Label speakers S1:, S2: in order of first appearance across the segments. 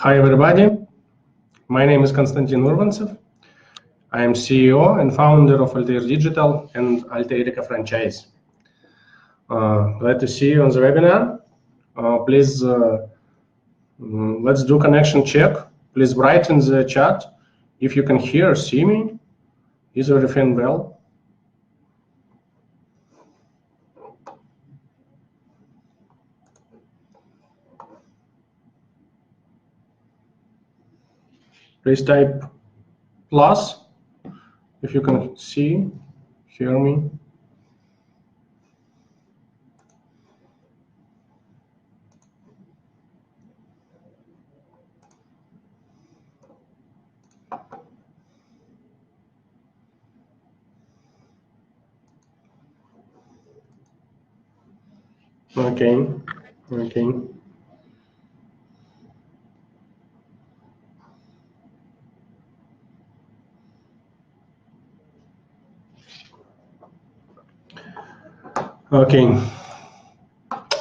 S1: Hi everybody, my name is Konstantin Urvantsev. I am CEO and founder of Altair Digital and Altairika franchise. Glad to see you on the webinar. Please, let's do connection check. Please write in the chat if you can hear or see me. Is everything well? Please type plus if you can see, hear me. Okay. Okay,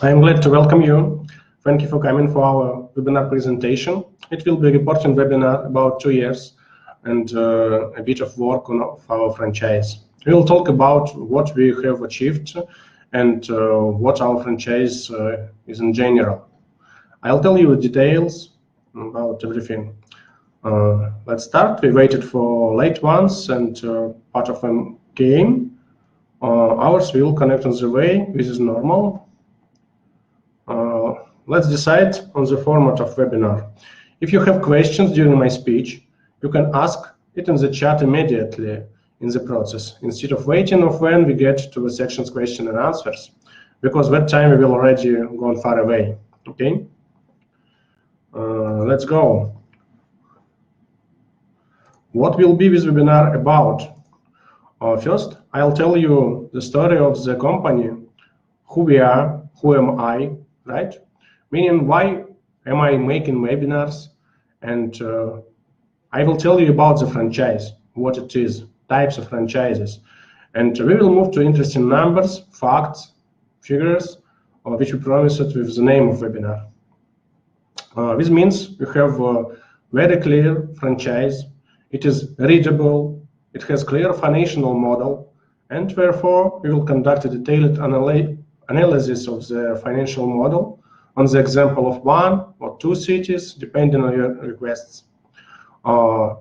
S1: I am glad to welcome you. Thank you for coming for our webinar presentation. It will be a reporting webinar about 2 years and a bit of work on our franchise. We will talk about what we have achieved and what our franchise is in general. I'll tell you details about everything. Let's start. We waited for late ones and part of them came. Ours will connect on the way. This is normal. Let's decide on the format of webinar. If you have questions during my speech, you can ask it in the chat immediately in the process, instead of waiting of when we get to the sections question and answers, because that time we will already gone far away. Okay? Let's go. What will be this webinar about? First, I'll tell you the story of the company, who we are, who am I, right? Meaning, why am I making webinars? And I will tell you about the franchise, what it is, types of franchises. And we will move to interesting numbers, facts, figures, which we promised with the name of webinar. This means we have a very clear franchise. It is readable. It has clear financial model, and therefore we will conduct a detailed analysis of the financial model on the example of 1 or 2 cities, depending on your requests.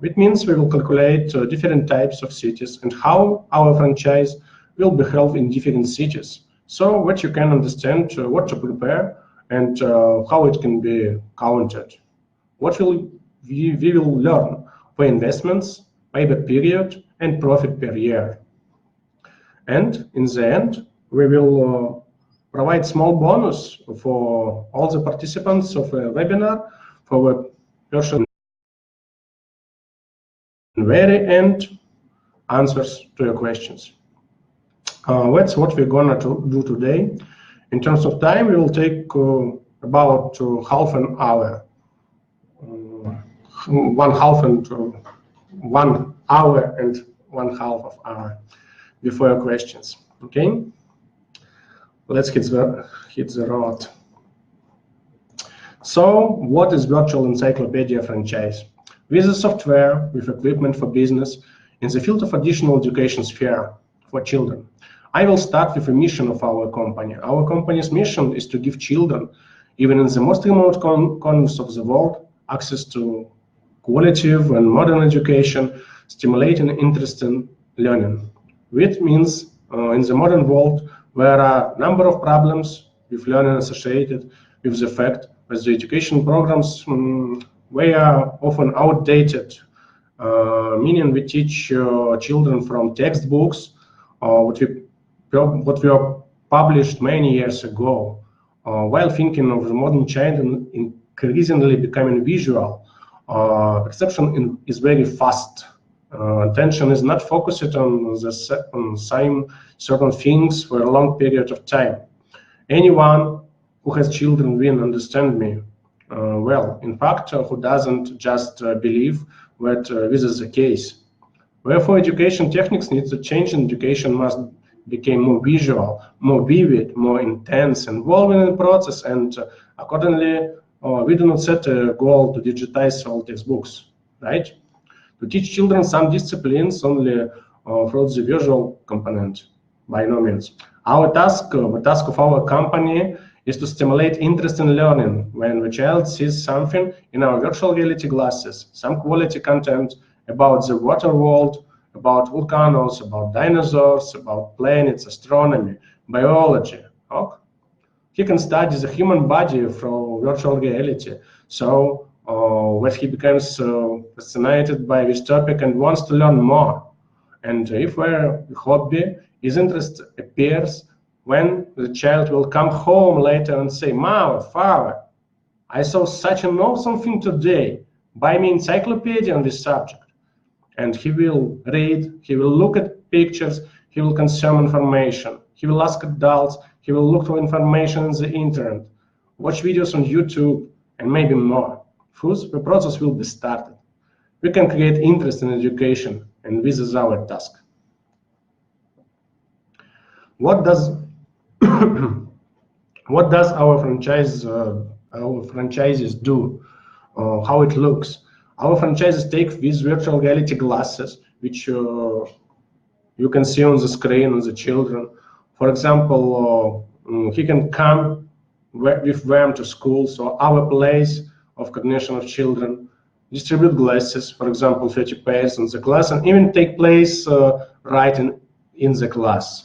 S1: It means we will calculate different types of cities and how our franchise will be held in different cities, so what you can understand what to prepare and how it can be counted. What we will learn for investments, payback period, and profit per year. And in the end, we will provide small bonus for all the participants of a webinar for a person in the very end answers to your questions. That's what we're gonna do today. In terms of time, we will take about half an hour. 1 hour and 1/2 of hour before your questions. Okay, let's hit the road. So, what is Virtual Encyclopedia franchise? This is software with equipment for business in the field of additional education sphere for children. I will start with the mission of our company. Our company's mission is to give children, even in the most remote corners of the world, access to qualitative and modern education, stimulating interest in learning. Which means in the modern world, there are a number of problems with learning associated with the fact that the education programs they are often outdated, meaning we teach children from textbooks what were published many years ago, while thinking of the modern child increasingly becoming visual. Perception is very fast. Attention is not focused on the same certain things for a long period of time. Anyone who has children will understand me well. In fact, who doesn't just believe that this is the case. Therefore, education techniques need to change, and education must become more visual, more vivid, more intense, involving in the process, and accordingly, we do not set a goal to digitize all textbooks, right? To teach children some disciplines only through the visual component, by no means. Our task, the task of our company, is to stimulate interest in learning when the child sees something in our virtual reality glasses, some quality content about the water world, about volcanoes, about dinosaurs, about planets, astronomy, biology. Okay? He can study the human body through virtual reality. So when he becomes fascinated by this topic and wants to learn more, and if a hobby, his interest appears when the child will come home later and say, "Mom, Father, I saw such an awesome thing today. Buy me encyclopedia on this subject." And he will read, he will look at pictures, he will consume information, he will ask adults, he will look for information on the internet, watch videos on YouTube, and maybe more. Thus, the process will be started. We can create interest in education, and this is our task. What does what does our franchises do? How it looks? Our franchises take these virtual reality glasses, which you can see on the screen on the children. For example, he can come with them to school, so our place of cognition of children, distribute glasses, for example, 30 pairs in the class, and even take place right in the class.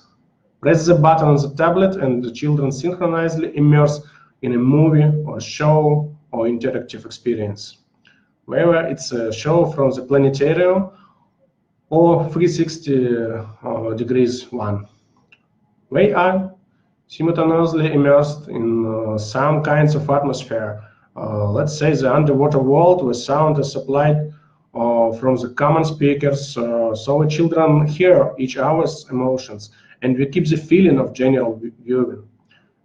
S1: Press the button on the tablet and the children synchronously immerse in a movie or show or interactive experience. Whether it's a show from the planetarium or 360 degrees one. They are simultaneously immersed in some kinds of atmosphere. Let's say the underwater world where sound is supplied from the common speakers, so children hear each other's emotions, and we keep the feeling of general viewing.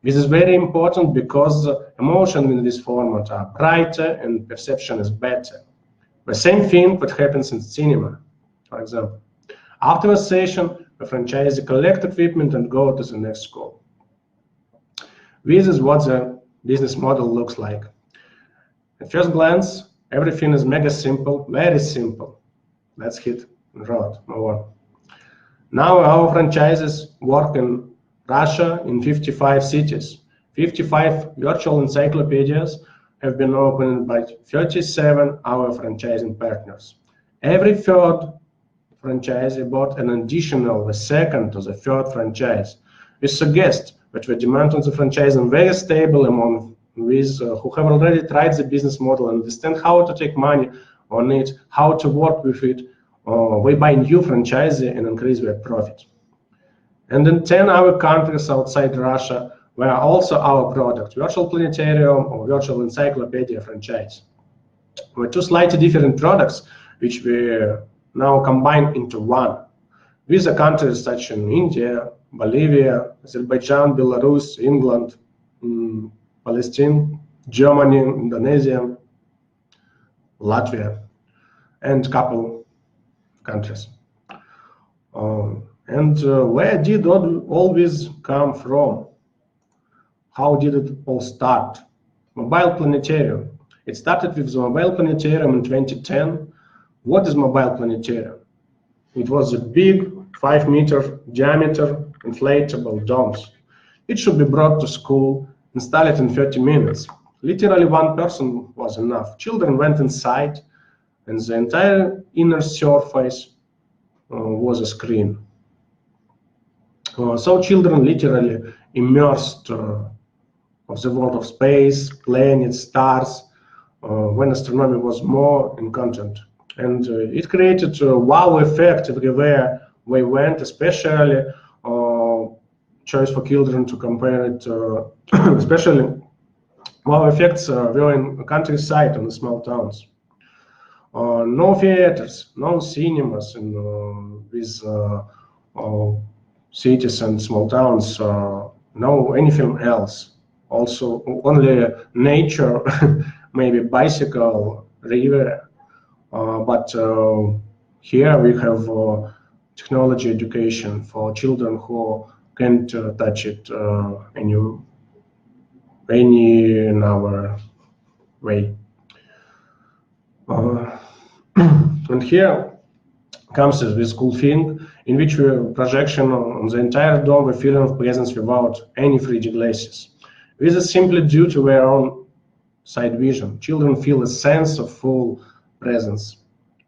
S1: This is very important because emotions in this format are brighter and perception is better. The same thing that happens in cinema, for example. After a session, the franchisee collect equipment and go to the next school. This is what the business model looks like. At first glance, everything is mega simple, very simple. Let's hit the road, move on. Now our franchises work in Russia in 55 cities. 55 virtual encyclopedias have been opened by 37 our franchising partners. Every third franchisee bought an additional, the second or the third franchise. We suggest that the demand on the franchising is very stable among those who have already tried the business model and understand how to take money on it, how to work with it. We buy new franchisee and increase their profit. And in 10 other countries outside Russia, where also our product, Virtual Planetarium or Virtual Encyclopedia franchise. We're two slightly different products, which we now combine into one. These are countries such as India, Bolivia, Azerbaijan, Belarus, England, Palestine, Germany, Indonesia, Latvia, and a couple countries. Where did all this come from? How did it all start? Mobile Planetarium. It started with the Mobile Planetarium in 2010. What is Mobile Planetarium? It was a big 5-meter diameter inflatable domes. It should be brought to school, install it in 30 minutes. Literally one person was enough. Children went inside, and the entire inner surface was a screen. So children literally immersed of the world of space, planets, stars, when astronomy was more in content. And it created a wow effect everywhere we went, especially choice for children to compare it, especially wow effects were in countryside and small towns. No theaters, no cinemas in these cities and small towns, no anything else. Also, only nature, maybe bicycle, river. But here we have technology education for children who can't touch it any in our way. And here comes this cool thing in which we projection on the entire dome with feeling of presence without any 3D glasses. This is simply due to their own side vision. Children feel a sense of full presence.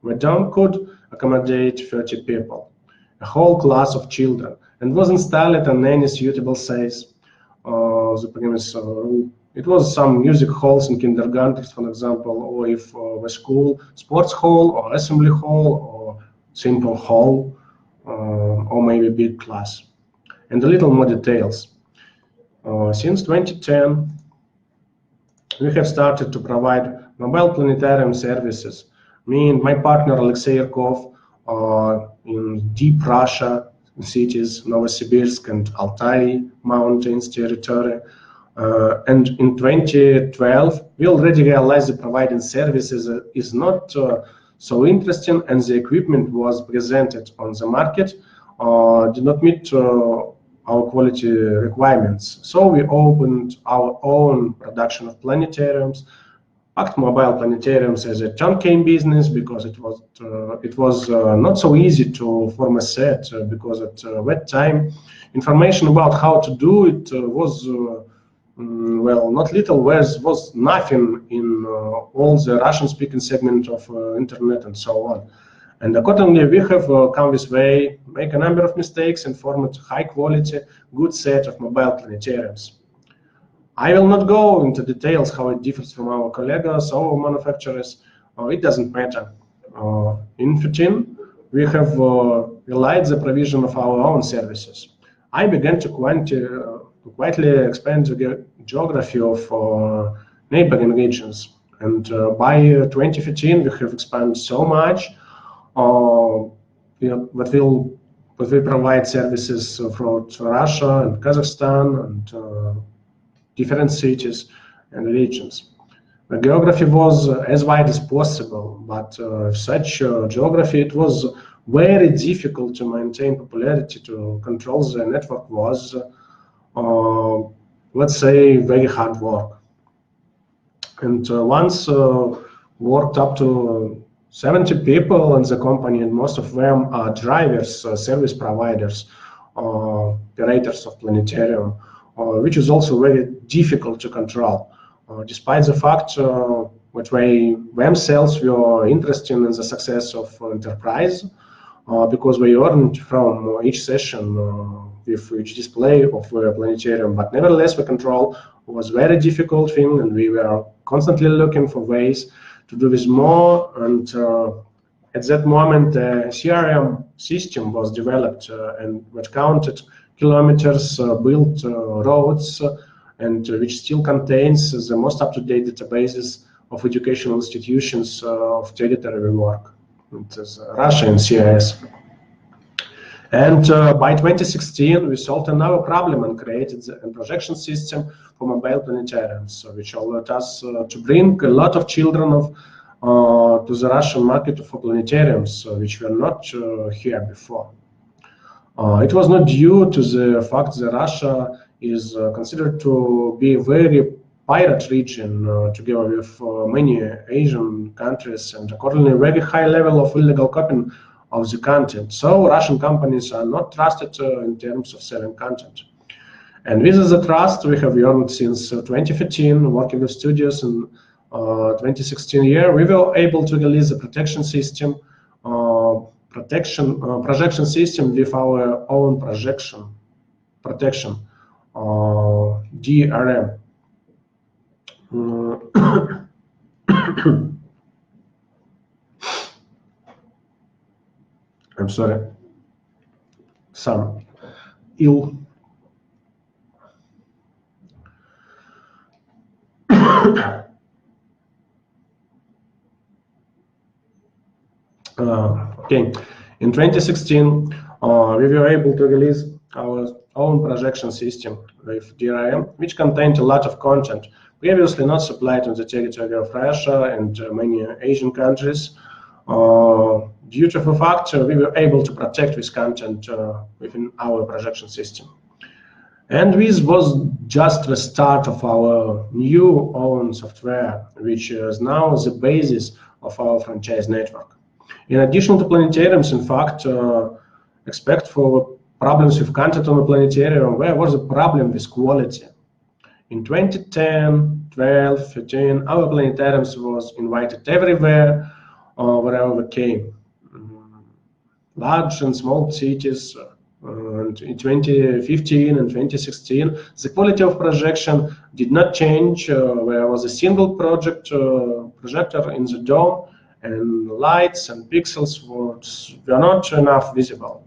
S1: The dome could accommodate 30 people, a whole class of children, and was installed on any suitable size. The premise rule. It was some music halls in kindergartens, for example, or if the school sports hall or assembly hall or simple hall, or maybe big class. And a little more details. Since 2010, we have started to provide mobile planetarium services. Me and my partner Altairika in deep Russia, in cities Novosibirsk and Altai mountains territory. And in 2012, we already realized that providing services is not so interesting, and the equipment was presented on the market did not meet our quality requirements. So we opened our own production of planetariums, packed mobile planetariums as a turnkey business because it was not so easy to form a set because at that time information about how to do it was well, not little, was nothing in all the Russian-speaking segment of internet and so on. And accordingly, we have come this way, make a number of mistakes and form a high-quality, good set of mobile planetariums. I will not go into details how it differs from our colleagues or manufacturers. It doesn't matter. In 2015, we have relied the provision of our own services. I began to quietly expand the geography of neighboring regions. And by 2015, we have expanded so much that we provide services throughout Russia and Kazakhstan and different cities and regions. The geography was as wide as possible, but such geography, it was very difficult to maintain popularity. To control the network was, let's say, very hard work. And once worked up to 70 people in the company, and most of them are drivers, service providers, operators of planetarium, which is also very difficult to control, despite the fact that they themselves were interested in the success of enterprise, because they earned from each session with each display of the planetarium. But nevertheless, the control was a very difficult thing, and we were constantly looking for ways to do this more. And at that moment, a CRM system was developed and which counted kilometers, built roads, and which still contains the most up-to-date databases of educational institutions of territory we work. It is Russia and CIS. And by 2016, we solved another problem and created a projection system for mobile planetariums, which allowed us to bring a lot of children to the Russian market for planetariums, which were not here before. It was not due to the fact that Russia is considered to be a very pirate region, together with many Asian countries, and accordingly a very high level of illegal copying of the content. So Russian companies are not trusted in terms of selling content. And this is the trust we have earned since 2015, working with studios. In 2016 year, we were able to release a protection system, projection system with our own protection, DRM. I'm sorry, some ill. Okay, in 2016, we were able to release our own projection system with DRM, which contained a lot of content previously not supplied on the territory of Russia and many Asian countries. Due to the fact we were able to protect this content within our projection system. And this was just the start of our new own software, which is now the basis of our franchise network. In addition to planetariums, in fact, expect for problems with content on the planetarium, where was the problem with quality? In 2010, 12, 13, our planetariums was invited everywhere, wherever we came. Large and small cities. And in 2015 and 2016, the quality of projection did not change. There was a single projector in the dome, and lights and pixels were not enough visible.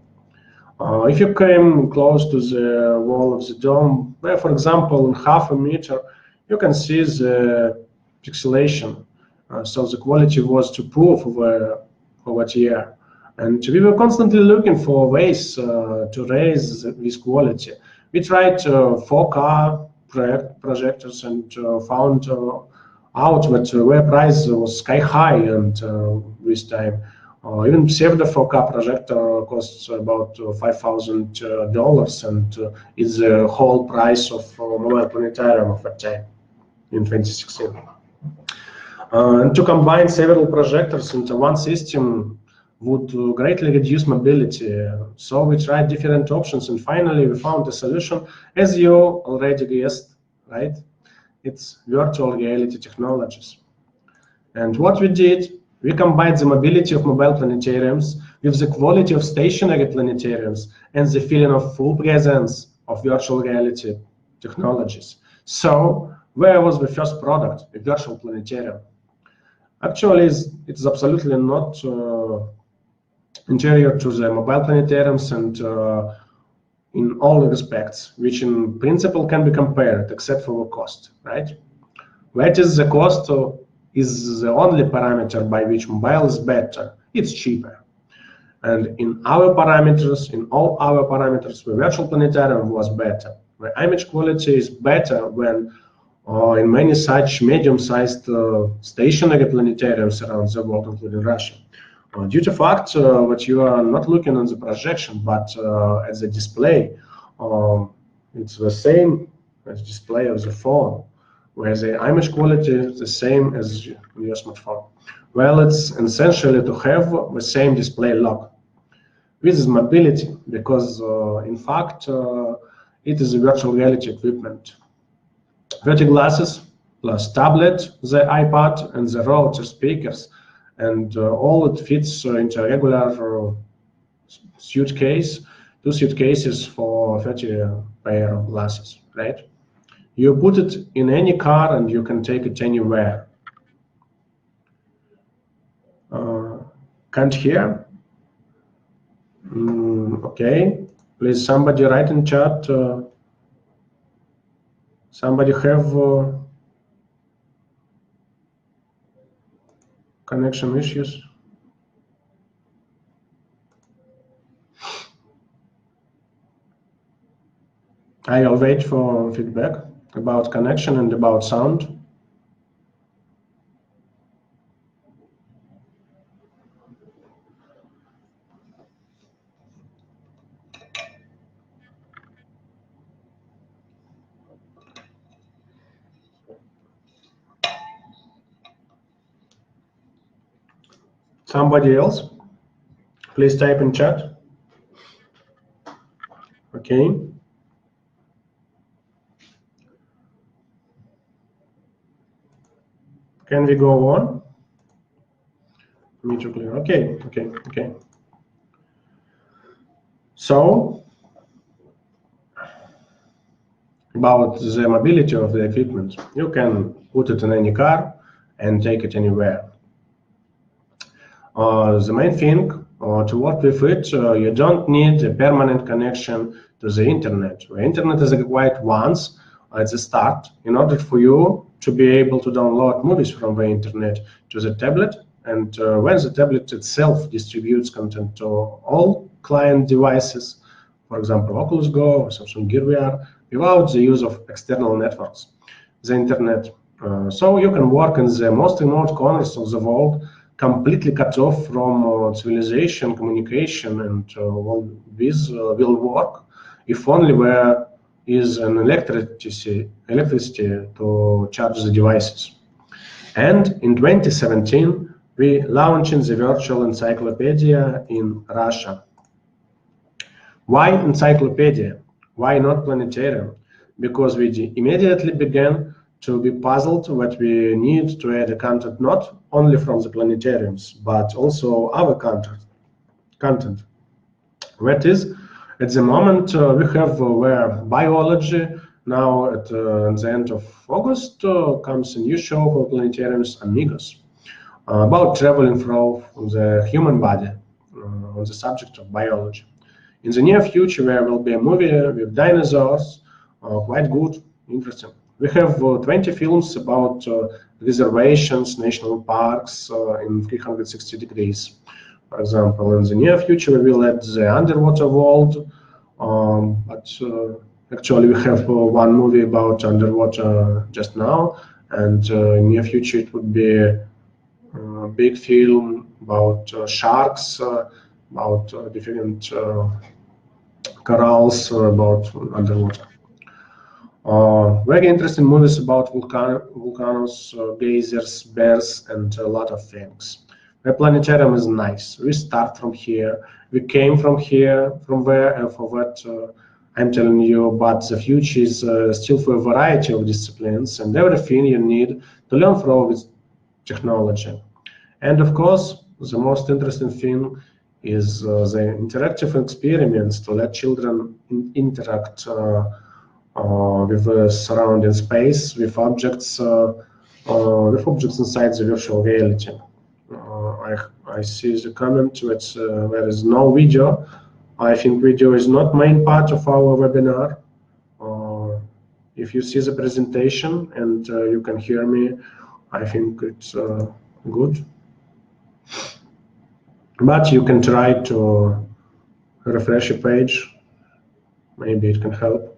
S1: If you came close to the wall of the dome, where, for example, in half a meter, you can see the pixelation. So the quality was too poor for that year. And we were constantly looking for ways to raise this quality. We tried 4K projectors and found out that their price was sky high, and this time even pseudo 4K projector costs about $5,000, and is the whole price of mobile planetarium of that time in 2016. And to combine several projectors into one system would greatly reduce mobility. So we tried different options, and finally we found a solution, as you already guessed, right? It's virtual reality technologies. And what we did, we combined the mobility of mobile planetariums with the quality of stationary planetariums and the feeling of full presence of virtual reality technologies. So where was the first product, a virtual planetarium? Actually, it's absolutely not interior to the mobile planetariums, and in all respects, which in principle can be compared, except for the cost, right? What is the cost is the only parameter by which mobile is better. It's cheaper. And in our parameters, in all our parameters, the virtual planetarium was better. The image quality is better when in many such medium-sized stationary planetariums around the world, including Russia. Due to the fact that you are not looking on the projection, but at the display, it's the same as display of the phone, where the image quality is the same as your smartphone. Well, it's essentially to have the same display lock. This is mobility, because in fact, it is a virtual reality equipment. 30 glasses plus tablet, the iPad, and the router speakers, and all it fits into a regular suitcase, 2 suitcases for 30 pair of glasses, right? You put it in any car and you can take it anywhere. Can't hear? Okay, please somebody write in chat. Somebody have connection issues? I'll wait for feedback about connection and about sound. Somebody else? Please type in chat. Okay. Can we go on? Me too clear. Okay. So, about the mobility of the equipment, you can put it in any car and take it anywhere. The main thing, to work with it, you don't need a permanent connection to the internet. The internet is required once at the start in order for you to be able to download movies from the internet to the tablet, and when the tablet itself distributes content to all client devices, for example, Oculus Go or Samsung Gear VR, without the use of external networks, the internet. So you can work in the most remote corners of the world, completely cut off from civilization, communication, and all this will work if only where is an electricity to charge the devices. And in 2017, we launched the virtual encyclopedia in Russia. Why encyclopedia? Why not planetarium? Because we immediately began to be puzzled what we need to add content not only from the planetariums, but also our content. That is, at the moment we have where biology. Now at the end of August comes a new show for planetariums, Amigos, about traveling through the human body on the subject of biology. In the near future, there will be a movie with dinosaurs, quite good, interesting. We have 20 films about reservations, national parks in 360 degrees. For example, in the near future, we will add the underwater world, but actually we have one movie about underwater just now, and in near future it would be a big film about sharks, about different corals, about underwater. Very interesting movies about volcanoes, geysers, bears, and a lot of things. The planetarium is nice. We start from here. We came from here, from where, and for what I'm telling you. But the future is still for a variety of disciplines and everything you need to learn from this technology. And of course, the most interesting thing is the interactive experiments to let children interact with the surrounding space, with objects inside the virtual reality. I see the comment that there is no video. I think video is not main part of our webinar. If you see the presentation and you can hear me, I think it's good. But you can try to refresh a page. Maybe it can help.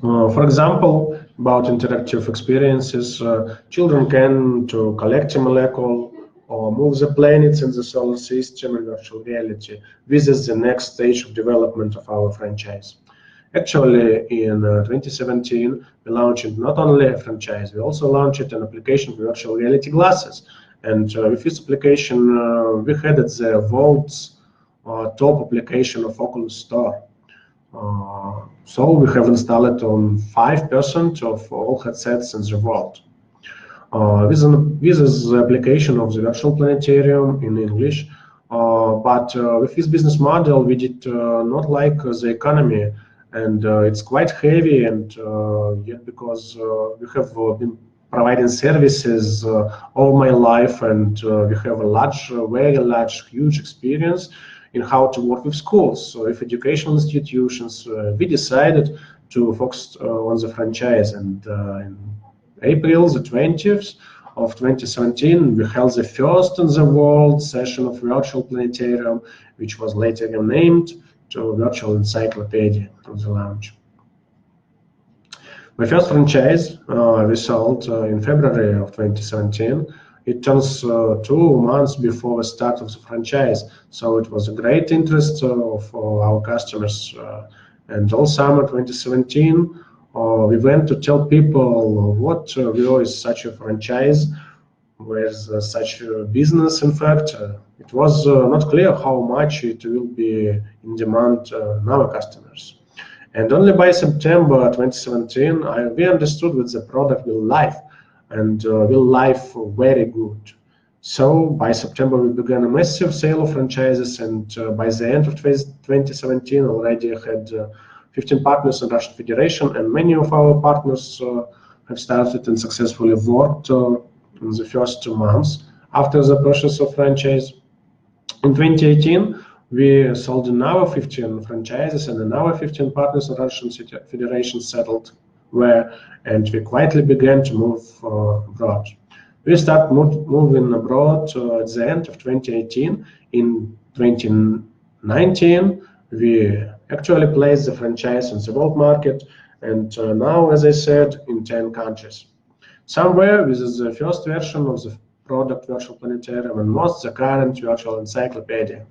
S1: For example, about interactive experiences, children can to collect a molecule or move the planets in the solar system in virtual reality. This is the next stage of development of our franchise. Actually, in 2017, we launched not only a franchise, we also launched an application for virtual reality glasses. And with this application, we had the world's top application of Oculus Store. So we have installed it on 5% of all headsets in the world. This is the application of the virtual planetarium in English, but with this business model, we did not like the economy, and it's quite heavy, and yet because we have been providing services all my life, and we have a very large, huge experience in how to work with schools. So with educational institutions, we decided to focus on the franchise, and in April the 20th of 2017, we held the first in the world session of virtual planetarium, which was later renamed to Virtual Encyclopedia of the launch. My first franchise we sold in February of 2017. It turns 2 months before the start of the franchise, so it was a great interest of our customers. And all summer 2017, we went to tell people what really is such a franchise, where's such a business. In fact, it was not clear how much it will be in demand in our customers. And only by September 2017, we understood that the product will live, and will live very good. So by September, we began a massive sale of franchises, and by the end of 2017, already had 15 partners in Russian Federation, and many of our partners have started and successfully worked in the first 2 months after the purchase of franchise. In 2018, we sold another 15 franchises, and another 15 partners in Russian Federation settled where, and we quietly began to move abroad. We started moving abroad at the end of 2018. In 2019, we actually placed the franchise in the world market, and now, as I said, in 10 countries. Somewhere, this is the first version of the product Virtual Planetarium, and most the current Virtual Encyclopedia.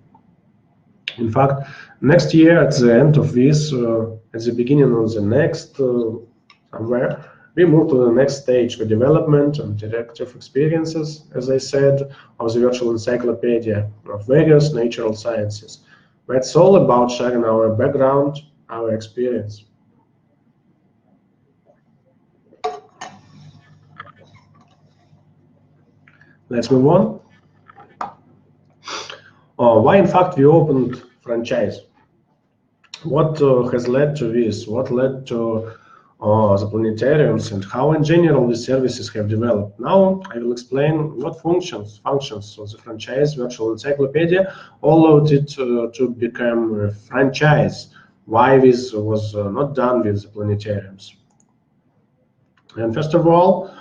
S1: In fact, next year, at the end of this, at the beginning of the next, somewhere, we move to the next stage, the development and interactive experiences, as I said, of the virtual encyclopedia of various natural sciences. That's all about sharing our background, our experience. Let's move on. Why, in fact, we opened franchise? What has led to this? What led to the planetariums, and how in general these services have developed? Now I will explain what functions of the franchise virtual encyclopedia allowed it to become a franchise. Why this was not done with the planetariums? And first of all,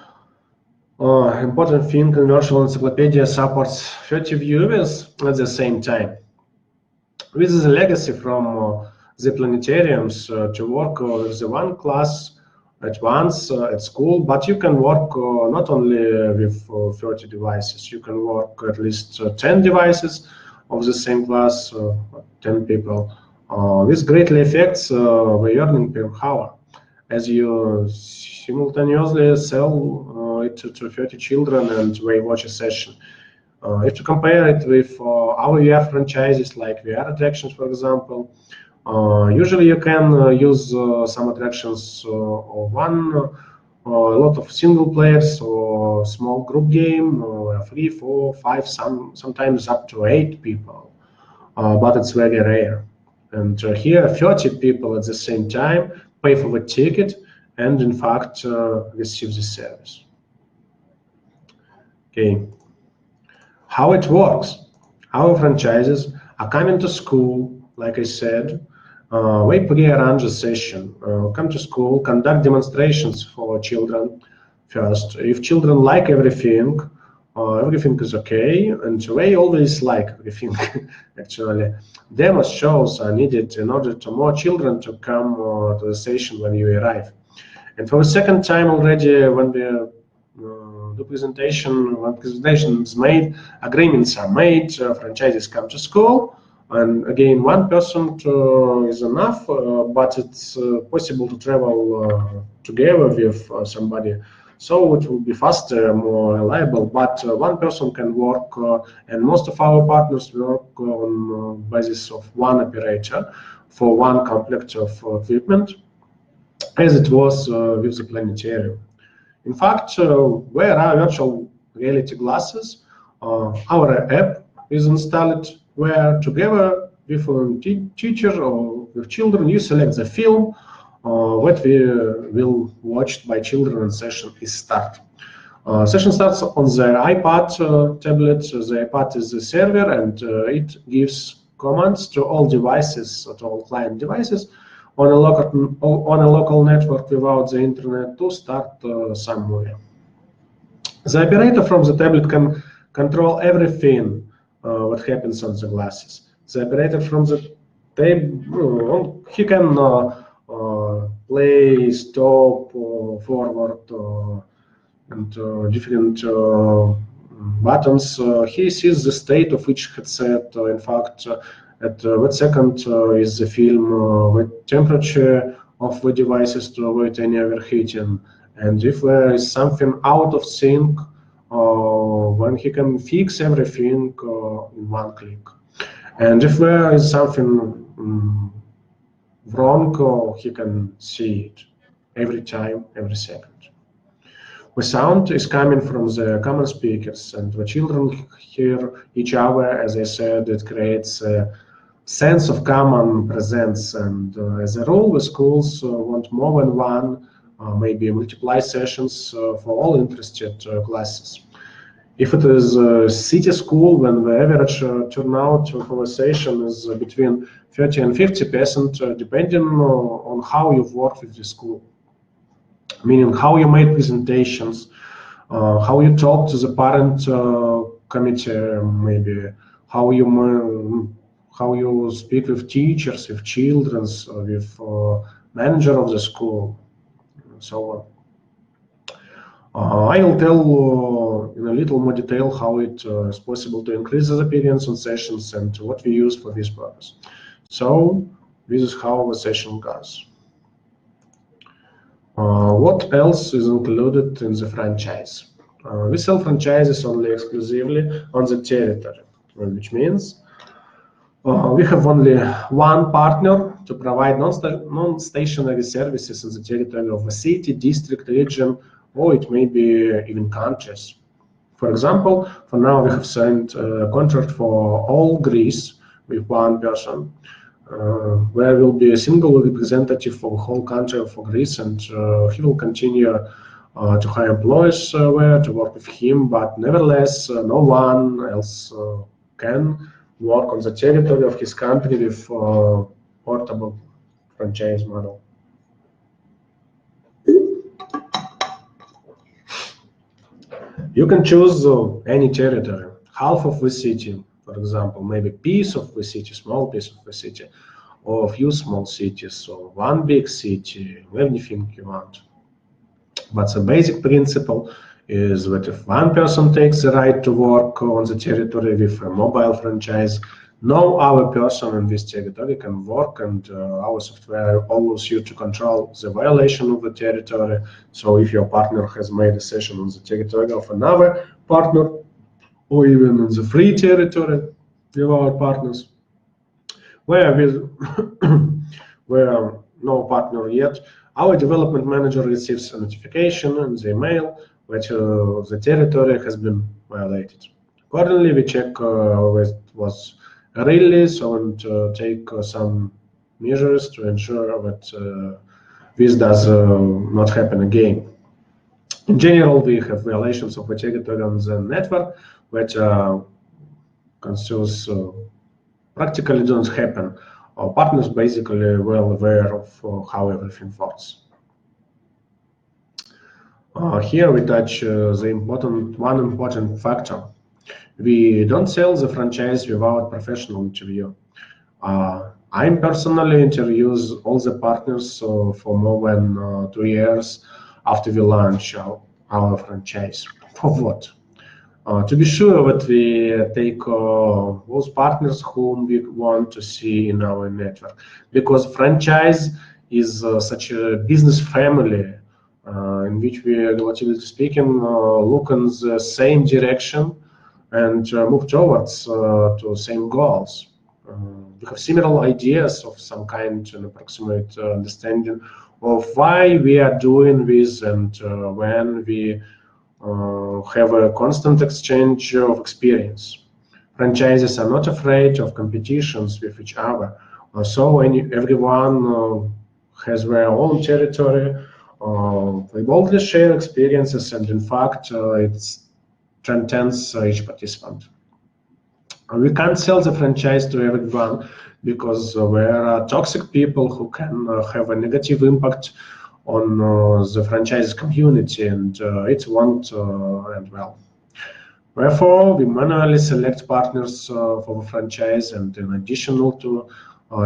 S1: important thing, virtual encyclopedia supports 30 viewers at the same time. This is a legacy from the planetariums to work with the one class at once at school, but you can work not only with 30 devices, you can work at least 10 devices of the same class, 10 people. This greatly affects the earning per hour, as you simultaneously sell it to 30 children and they watch a session. If you compare it with our VR franchises like VR attractions, for example, usually you can use some attractions or a lot of single players or small group game, 3, 4, 5, sometimes up to 8 people, but it's very rare. And here 30 people at the same time pay for the ticket and in fact receive the service. Okay. How it works? Our franchises are coming to school, like I said. We pre-arrange a session. Come to school, conduct demonstrations for children first. If children like everything, everything is okay, and they always like everything, actually. Demo shows are needed in order to more children to come to the session when you arrive. And for the second time already, when the when presentation is made, agreements are made, franchises come to school, and again, one person is enough, but it's possible to travel together with somebody. So it will be faster, more reliable, but one person can work, and most of our partners work on basis of one operator for one complex of equipment, as it was with the planetarium. In fact, where are virtual reality glasses? Our app is installed where together with a teacher or with children, you select the film what we will watch by children and session is start. Session starts on the iPad tablet. The iPad is the server and it gives commands to all devices, to all client devices, on a local network without the internet to start somewhere. The operator from the tablet can control everything what happens on the glasses. The operator from the table, he can play, stop, forward, and different buttons. He sees the state of each headset. In fact, at what second is the film, what temperature of the devices to avoid any overheating, and if there is something out of sync, when he can fix everything in one click. And if there is something wrong, he can see it every time, every second. The sound is coming from the common speakers, and the children hear each other. As I said, it creates a sense of common presence, and as a rule, the schools want more than one, maybe multiply sessions for all interested classes. If it is a city school, then the average turnout for a session is between 30 and 50%, depending on how you've worked with the school. Meaning how you made presentations, how you talk to the parent committee, maybe how you speak with teachers, with children, with manager of the school, and so I will tell in a little more detail how it is possible to increase the appearance on sessions and what we use for this purpose. So this is how the session goes. What else is included in the franchise? We sell franchises only exclusively on the territory, which means we have only one partner to provide non-stationary services in the territory of a city, district, region, or it may be even countries. For example, for now we have signed a contract for all Greece with one person, where will be a single representative for the whole country for Greece, and he will continue to hire employees where to work with him, but nevertheless, no one else can work on the territory of his country with portable franchise model. You can choose any territory, half of the city, for example, maybe piece of the city, small piece of the city, or a few small cities, or one big city, anything you want. But the basic principle is that if one person takes the right to work on the territory with a mobile franchise, no other person in this territory can work, and our software allows you to control the violation of the territory. So if your partner has made a session on the territory of another partner, or even in the free territory with our partners, where where no partner yet, our development manager receives a notification in the email that the territory has been violated. Accordingly, we check whether it was really so, and take some measures to ensure that this does not happen again. In general, we have violations of the territory on the network, which concerns practically don't happen. Our partners basically well aware of how everything works. Here we touch one important factor. We don't sell the franchise without professional interview. I personally interviews all the partners for more than 2 years after we launch our franchise. For what? To be sure that we take those partners whom we want to see in our network, because franchise is such a business family in which we, relatively speaking, look in the same direction and move towards to same goals. We have similar ideas of some kind, an approximate understanding of why we are doing this, and when we have a constant exchange of experience. Franchises are not afraid of competitions with each other. So everyone has their own territory. They boldly share experiences, and in fact, it transcends each participant. We can't sell the franchise to everyone because there are toxic people who can have a negative impact on the franchise community, and it won't end well. Therefore, we manually select partners for the franchise, and in addition to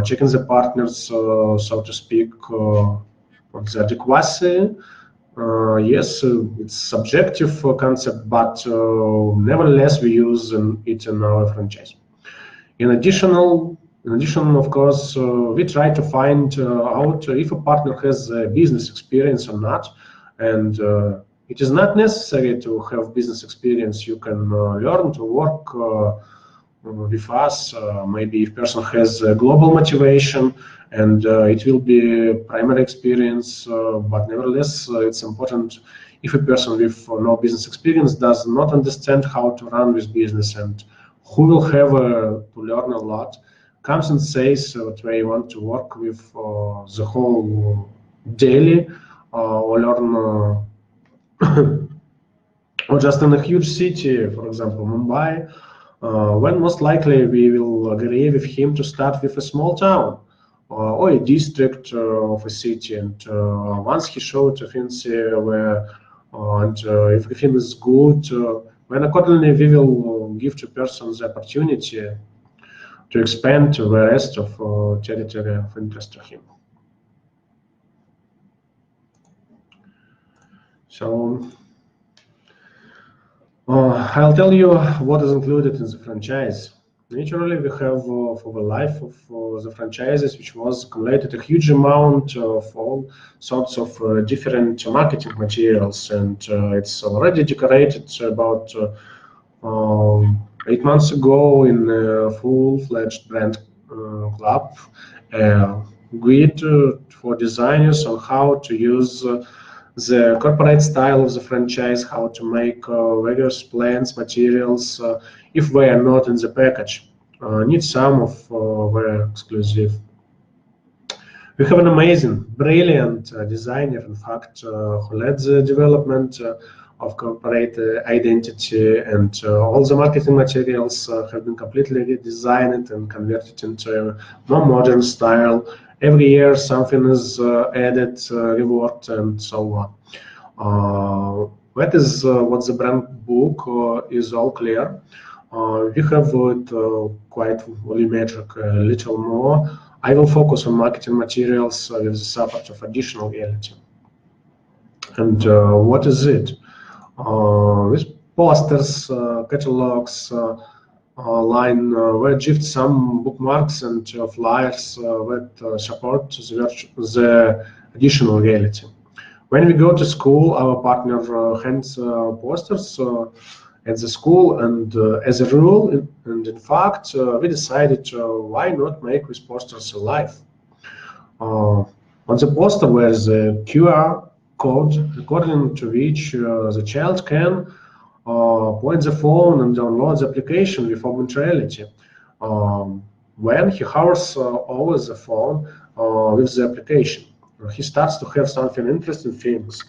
S1: checking the partners, so to speak, on the adequacy, yes, it's subjective concept, but nevertheless, we use it in our franchise. In addition, of course, we try to find out if a partner has business experience or not, and it is not necessary to have business experience. You can learn to work with us. Maybe if person has global motivation, and it will be primary experience, but nevertheless, it's important if a person with no business experience does not understand how to run this business, and who will have to learn a lot, comes and says that they want to work with the whole daily or learn or just in a huge city, for example, Mumbai, when most likely we will agree with him to start with a small town or a district of a city, and once he showed efficiency where and if everything is good, then accordingly we will give to person the opportunity to expand to the rest of territory of interest to him. So I'll tell you what is included in the franchise. Naturally, we have for the life of the franchises, which was accumulated a huge amount of all sorts of different marketing materials, and it's already decorated about 8 months ago in a full-fledged brand club guide for designers on how to use the corporate style of the franchise, how to make various plans, materials, if they are not in the package. Need some of their exclusive. We have an amazing, brilliant designer, in fact, who led the development of corporate identity, and all the marketing materials have been completely redesigned and converted into a more modern style. Every year something is added, reworked, and so on. That is what the brand book is all clear. We have it quite volumetric, a little more. I will focus on marketing materials with the support of additional reality. And what is it? With posters, catalogs, line where gift some bookmarks and flyers that support the additional reality. When we go to school, our partner hands posters at the school, and as a rule, and in fact, we decided why not make these posters alive. On the poster there's a QR code according to which the child can point the phone and download the application with augmented reality. When he hovers over the phone with the application, he starts to have something interesting things.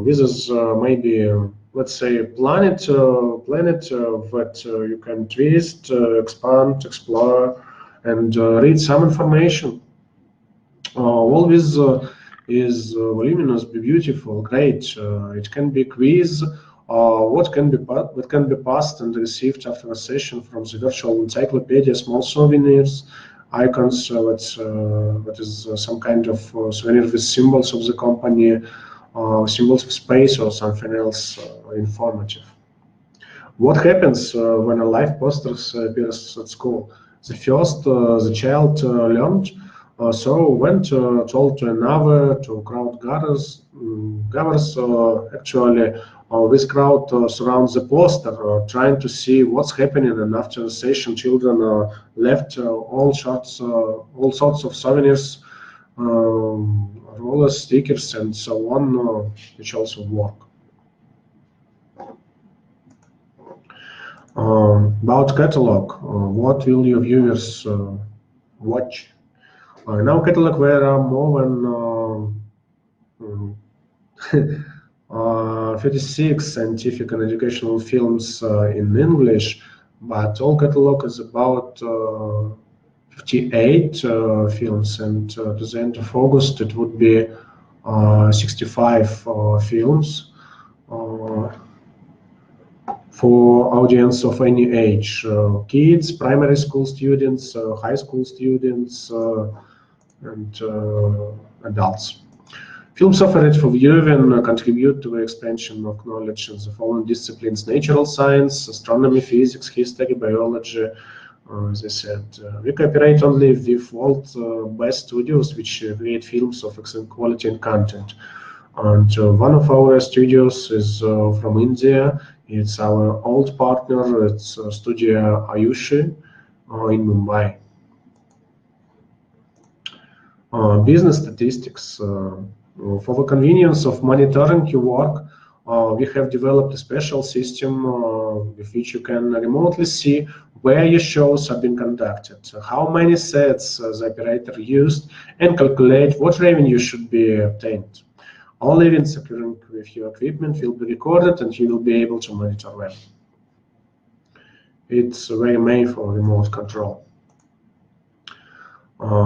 S1: This is maybe, let's say, a planet that you can twist, expand, explore, and read some information. All this is voluminous, beautiful, great. It can be quiz. What can be passed and received after a session from the virtual encyclopedia, small souvenirs, icons, that is some kind of souvenir with symbols of the company, symbols of space, or something else informative. What happens when a live poster appears at school? The first the child learned, so went told to another, to crowd gathers. Actually, this crowd surrounds the poster, trying to see what's happening. And after the session, children left all sorts of souvenirs, rollers, stickers, and so on, which also work. About catalog, what will your viewers watch? In our catalog there are more than 36 scientific and educational films in English, but all catalog is about 58 films, and to the end of August it would be 65 films for audience of any age, kids, primary school students, high school students, and adults. Films offered for viewing contribute to the expansion of knowledge in the following disciplines: natural science, astronomy, physics, history, biology. As I said, we cooperate only with world best studios which create films of excellent quality and content. And one of our studios is from India. It's our old partner. It's Studio Ayushi in Mumbai. Business statistics. For the convenience of monitoring your work, we have developed a special system with which you can remotely see where your shows have been conducted, how many sets the operator used, and calculate what revenue should be obtained. All events occurring with your equipment will be recorded, and you will be able to monitor them. It's very made for remote control.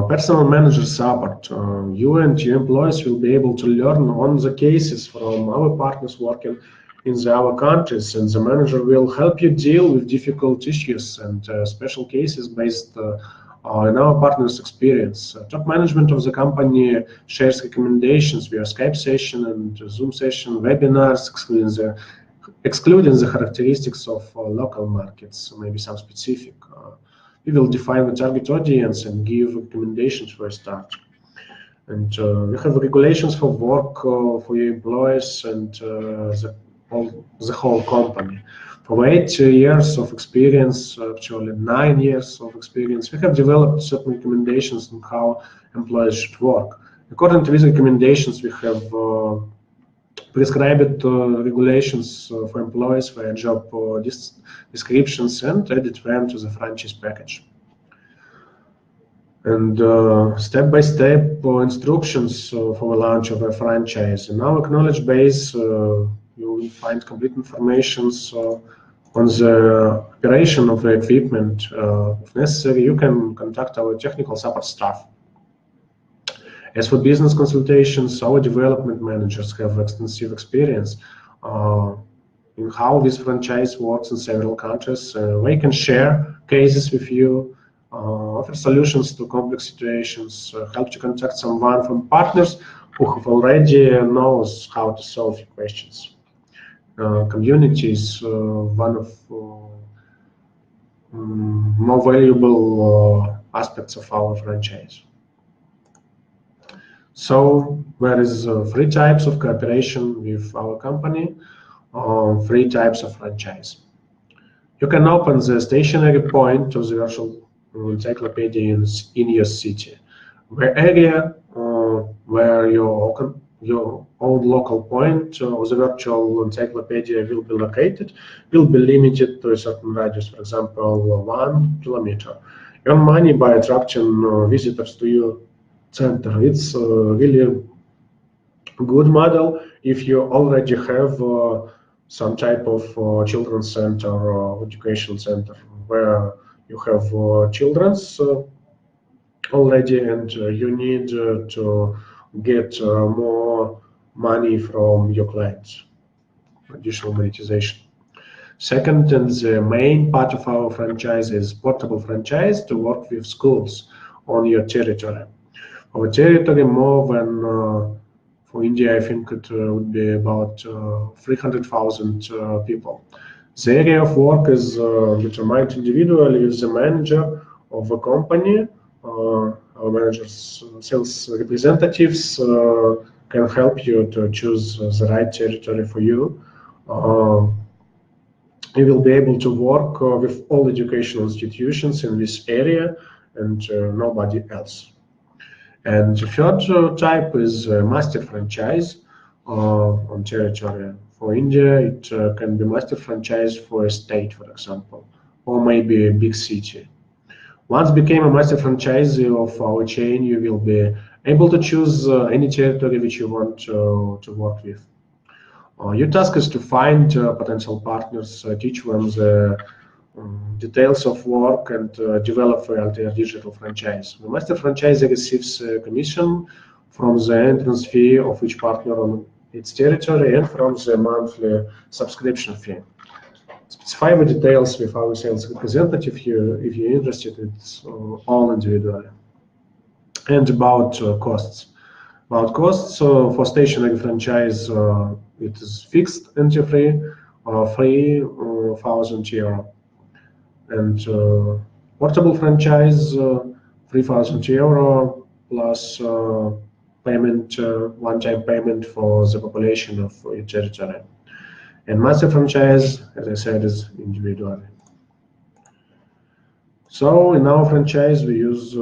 S1: Personal manager support. You and your employees will be able to learn on the cases from our partners working in our countries, and the manager will help you deal with difficult issues and special cases based on our partners' experience. Top management of the company shares recommendations via Skype session and Zoom session, webinars, excluding the excluding the characteristics of local markets, maybe some specific. We will define the target audience and give recommendations for a start. And we have regulations for work for your employees and the whole company. For 8 years of experience, actually 9 years of experience, we have developed certain recommendations on how employees should work. According to these recommendations, we have prescribed regulations for employees, for job descriptions, and added them to the franchise package. And step-by-step instructions for the launch of a franchise. In our knowledge base, you will find complete information on the operation of the equipment. If necessary, you can contact our technical support staff. As for business consultations, our development managers have extensive experience in how this franchise works in several countries. They can share cases with you, offer solutions to complex situations, help you contact someone from partners who have already knows how to solve your questions. Community is one of more valuable aspects of our franchise. So there is 3 types of cooperation with our company, 3 types of franchise. You can open the stationary point of the virtual encyclopedia in your city. The area where your own local point of the virtual encyclopedia will be located will be limited to a certain radius, for example, 1 kilometer. Earn money by attracting visitors to your center. It's really a good model if you already have some type of children's center or education center where you have children's already and you need to get more money from your clients, additional monetization. Second, and the main part of our franchise is portable franchise to work with schools on your territory. Our territory more than for India, I think it would be about 300,000 people. The area of work is determined individually with the manager of the company. Our managers, sales representatives can help you to choose the right territory for you. You will be able to work with all educational institutions in this area and nobody else. And the third type is master franchise on territory. For India, it can be master franchise for a state, for example, or maybe a big city. Once became a master franchisee of our chain, you will be able to choose any territory which you want to work with. Your task is to find potential partners, teach them the details of work and develop the Altair digital franchise. The master franchisee receives a commission from the entrance fee of each partner on its territory and from the monthly subscription fee. Specify the details with our sales representative if you're interested. It's all individually. And about costs. About costs, for stationary franchise, it is fixed entry fee, 3,000 euro. And portable franchise, 3,000 euro plus payment, one-time payment for the population of your territory. And master franchise, as I said, is individual. So in our franchise, we use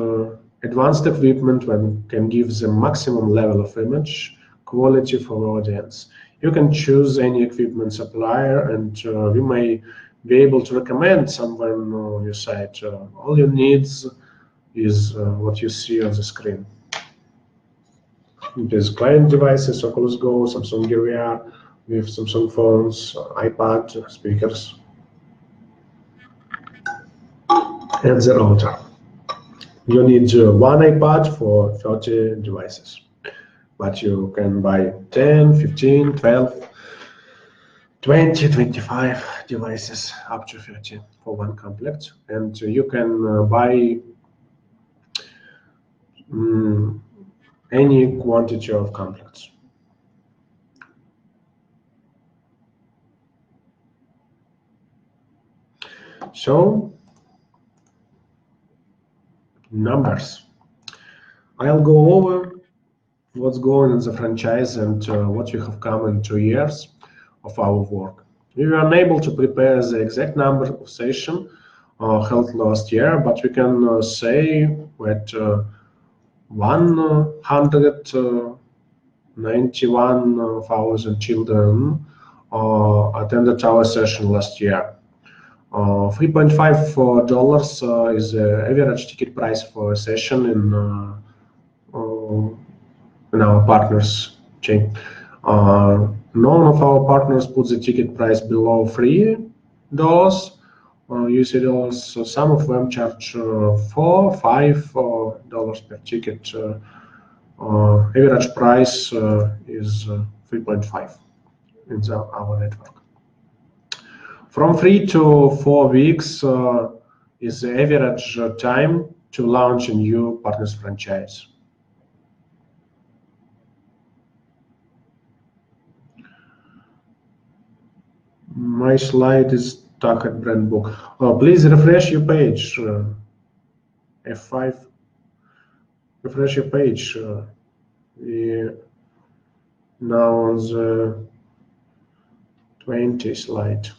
S1: advanced equipment that can give the maximum level of image quality for the audience. You can choose any equipment supplier, and we may be able to recommend someone on your site. All you need is what you see on the screen. There's client devices, Oculus Go, Samsung Gear VR, with Samsung phones, iPad, speakers, and the router. You need one iPad for 30 devices, but you can buy 10, 15, 12, 20, 25 devices, up to 30 for one complete. And you can buy any quantity of complex. So, numbers. I'll go over what's going in the franchise and what we have come in 2 years of our work. We were unable to prepare the exact number of sessions held last year, but we can say that 191,000 children attended our session last year. $3.5 is the average ticket price for a session in our partners chain. None of our partners put the ticket price below $3 USD dollars. So some of them charge $4-5 per ticket. Average price is 3.5 in our network. From 3 to 4 weeks is the average time to launch a new partners franchise. My slide is stuck at brand book. Please refresh your page. F5. Refresh your page. We now on the 20 slide.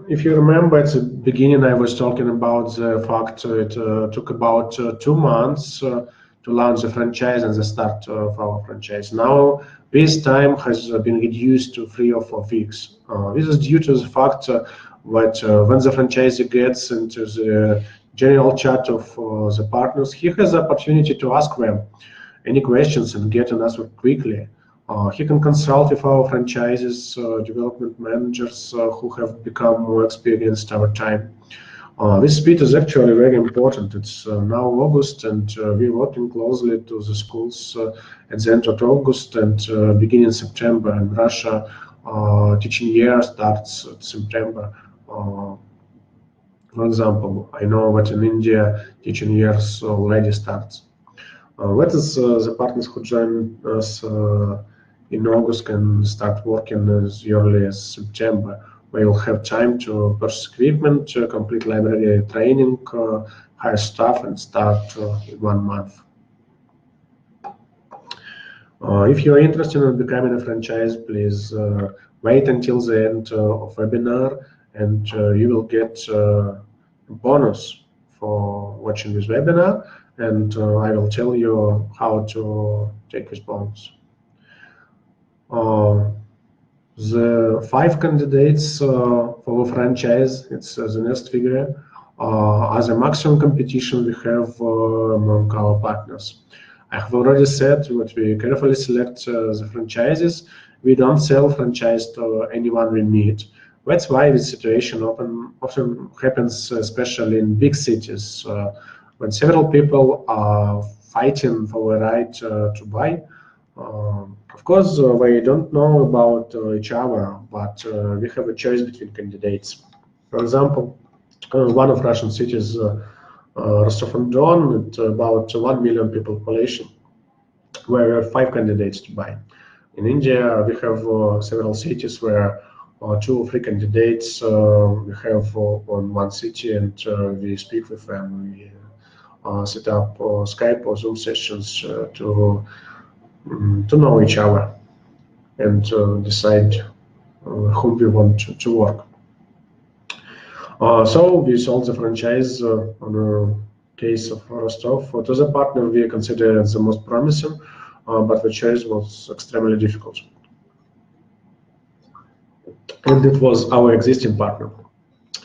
S1: If you remember at the beginning, I was talking about the fact it took about 2 months to launch the franchise and the start of our franchise. Now, this time has been reduced to 3 or 4 weeks. This is due to the fact that when the franchisee gets into the general chat of the partners, he has the opportunity to ask them any questions and get an answer quickly. He can consult with our franchises, development managers who have become more experienced over time. This speed is actually very important. It's now August, and we're working closely to the schools at the end of August and beginning September. In Russia, teaching year starts in September. For example, I know that in India, teaching years already starts. That is the partners who join us in August can start working as early as September. We will have time to purchase equipment, complete library training, hire staff, and start in 1 month. If you are interested in becoming a franchise, please wait until the end of webinar, and you will get a bonus for watching this webinar, and I will tell you how to take this bonus. The 5 candidates for the franchise, it's the next figure, are the maximum competition we have among our partners. I have already said that we carefully select the franchises. We don't sell franchise to anyone we meet. That's why this situation often happens, especially in big cities, when several people are fighting for the right to buy. Of course, they don't know about each other, but we have a choice between candidates. For example, one of Russian cities, Rostov-on-Don, it's about 1 million people population, where we have 5 candidates to buy. In India, we have several cities where 2 or 3 candidates we have on one city, and we speak with them. We set up Skype or Zoom sessions to know each other and decide whom we want to work. So we sold the franchise on a case of Rostov to the partner we consider as the most promising, but the choice was extremely difficult. And it was our existing partner.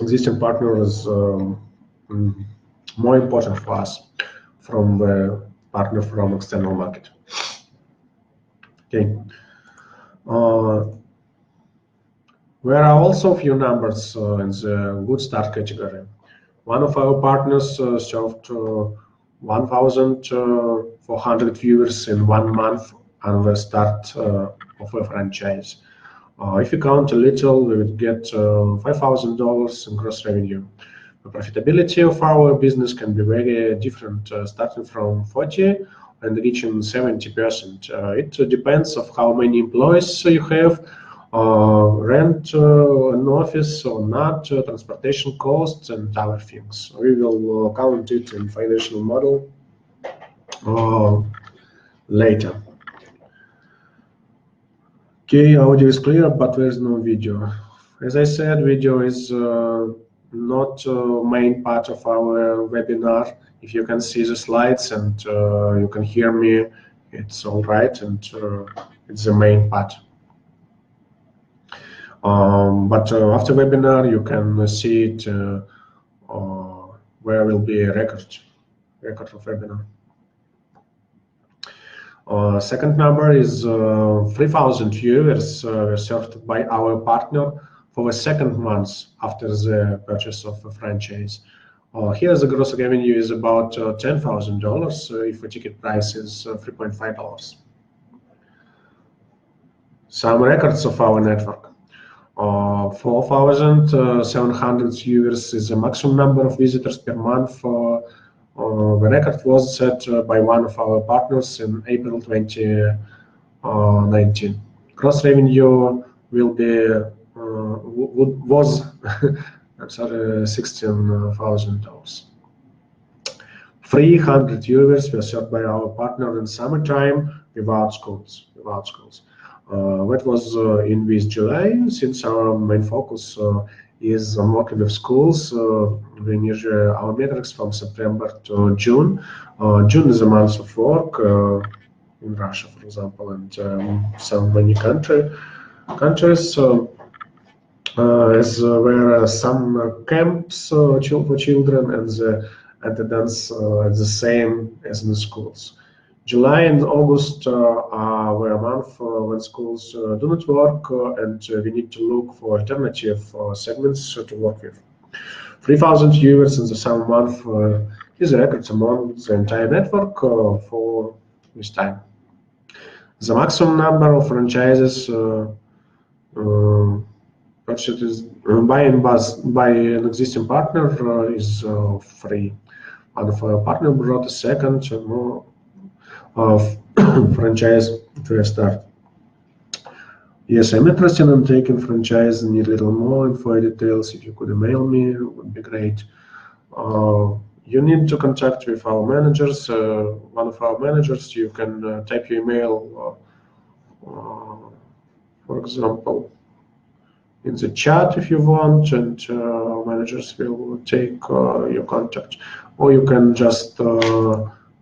S1: Existing partner is more important for us from the partner from external market. Okay. There are also a few numbers in the good start category. One of our partners served 1,400 viewers in 1 month on the start of a franchise. If you count a little, we would get $5,000 in gross revenue. The profitability of our business can be very different, starting from 40 and reaching 70%. It depends on how many employees you have, rent an office or not, transportation costs, and other things. We will count it in financial model later. Okay, audio is clear, but there's no video. As I said, video is not main part of our webinar. If you can see the slides and you can hear me, it's all right, and it's the main part. But after webinar, you can see it where will be a record of webinar. Second number is 3,000 viewers were served by our partner for the second month after the purchase of a franchise. Here the gross revenue is about $10,000 if the ticket price is $3.5. Some records of our network. 4,700 viewers is the maximum number of visitors per month. The record was set by one of our partners in April 2019. Gross revenue will be was I'm sorry, $16,000. 300 viewers were served by our partner in summertime without schools. That was in this July. Since our main focus is on working with schools, we measure our metrics from September to June. June is a month of work in Russia, for example, and some many countries. As there are some camps for children, and the attendance the same as in the schools. July and August were a month when schools do not work, and we need to look for alternative segments to work with. 3,000 viewers in the summer month is a record among the entire network for this time. The maximum number of franchises purchased by an existing partner is 3. One of our partner brought a second more franchise to a start. Yes, I'm interested in taking franchise. Need a little more info details. If you could email me, it would be great. You need to contact with our managers. One of our managers, you can type your email, for example, in the chat if you want, and our managers will take your contact. Or you can just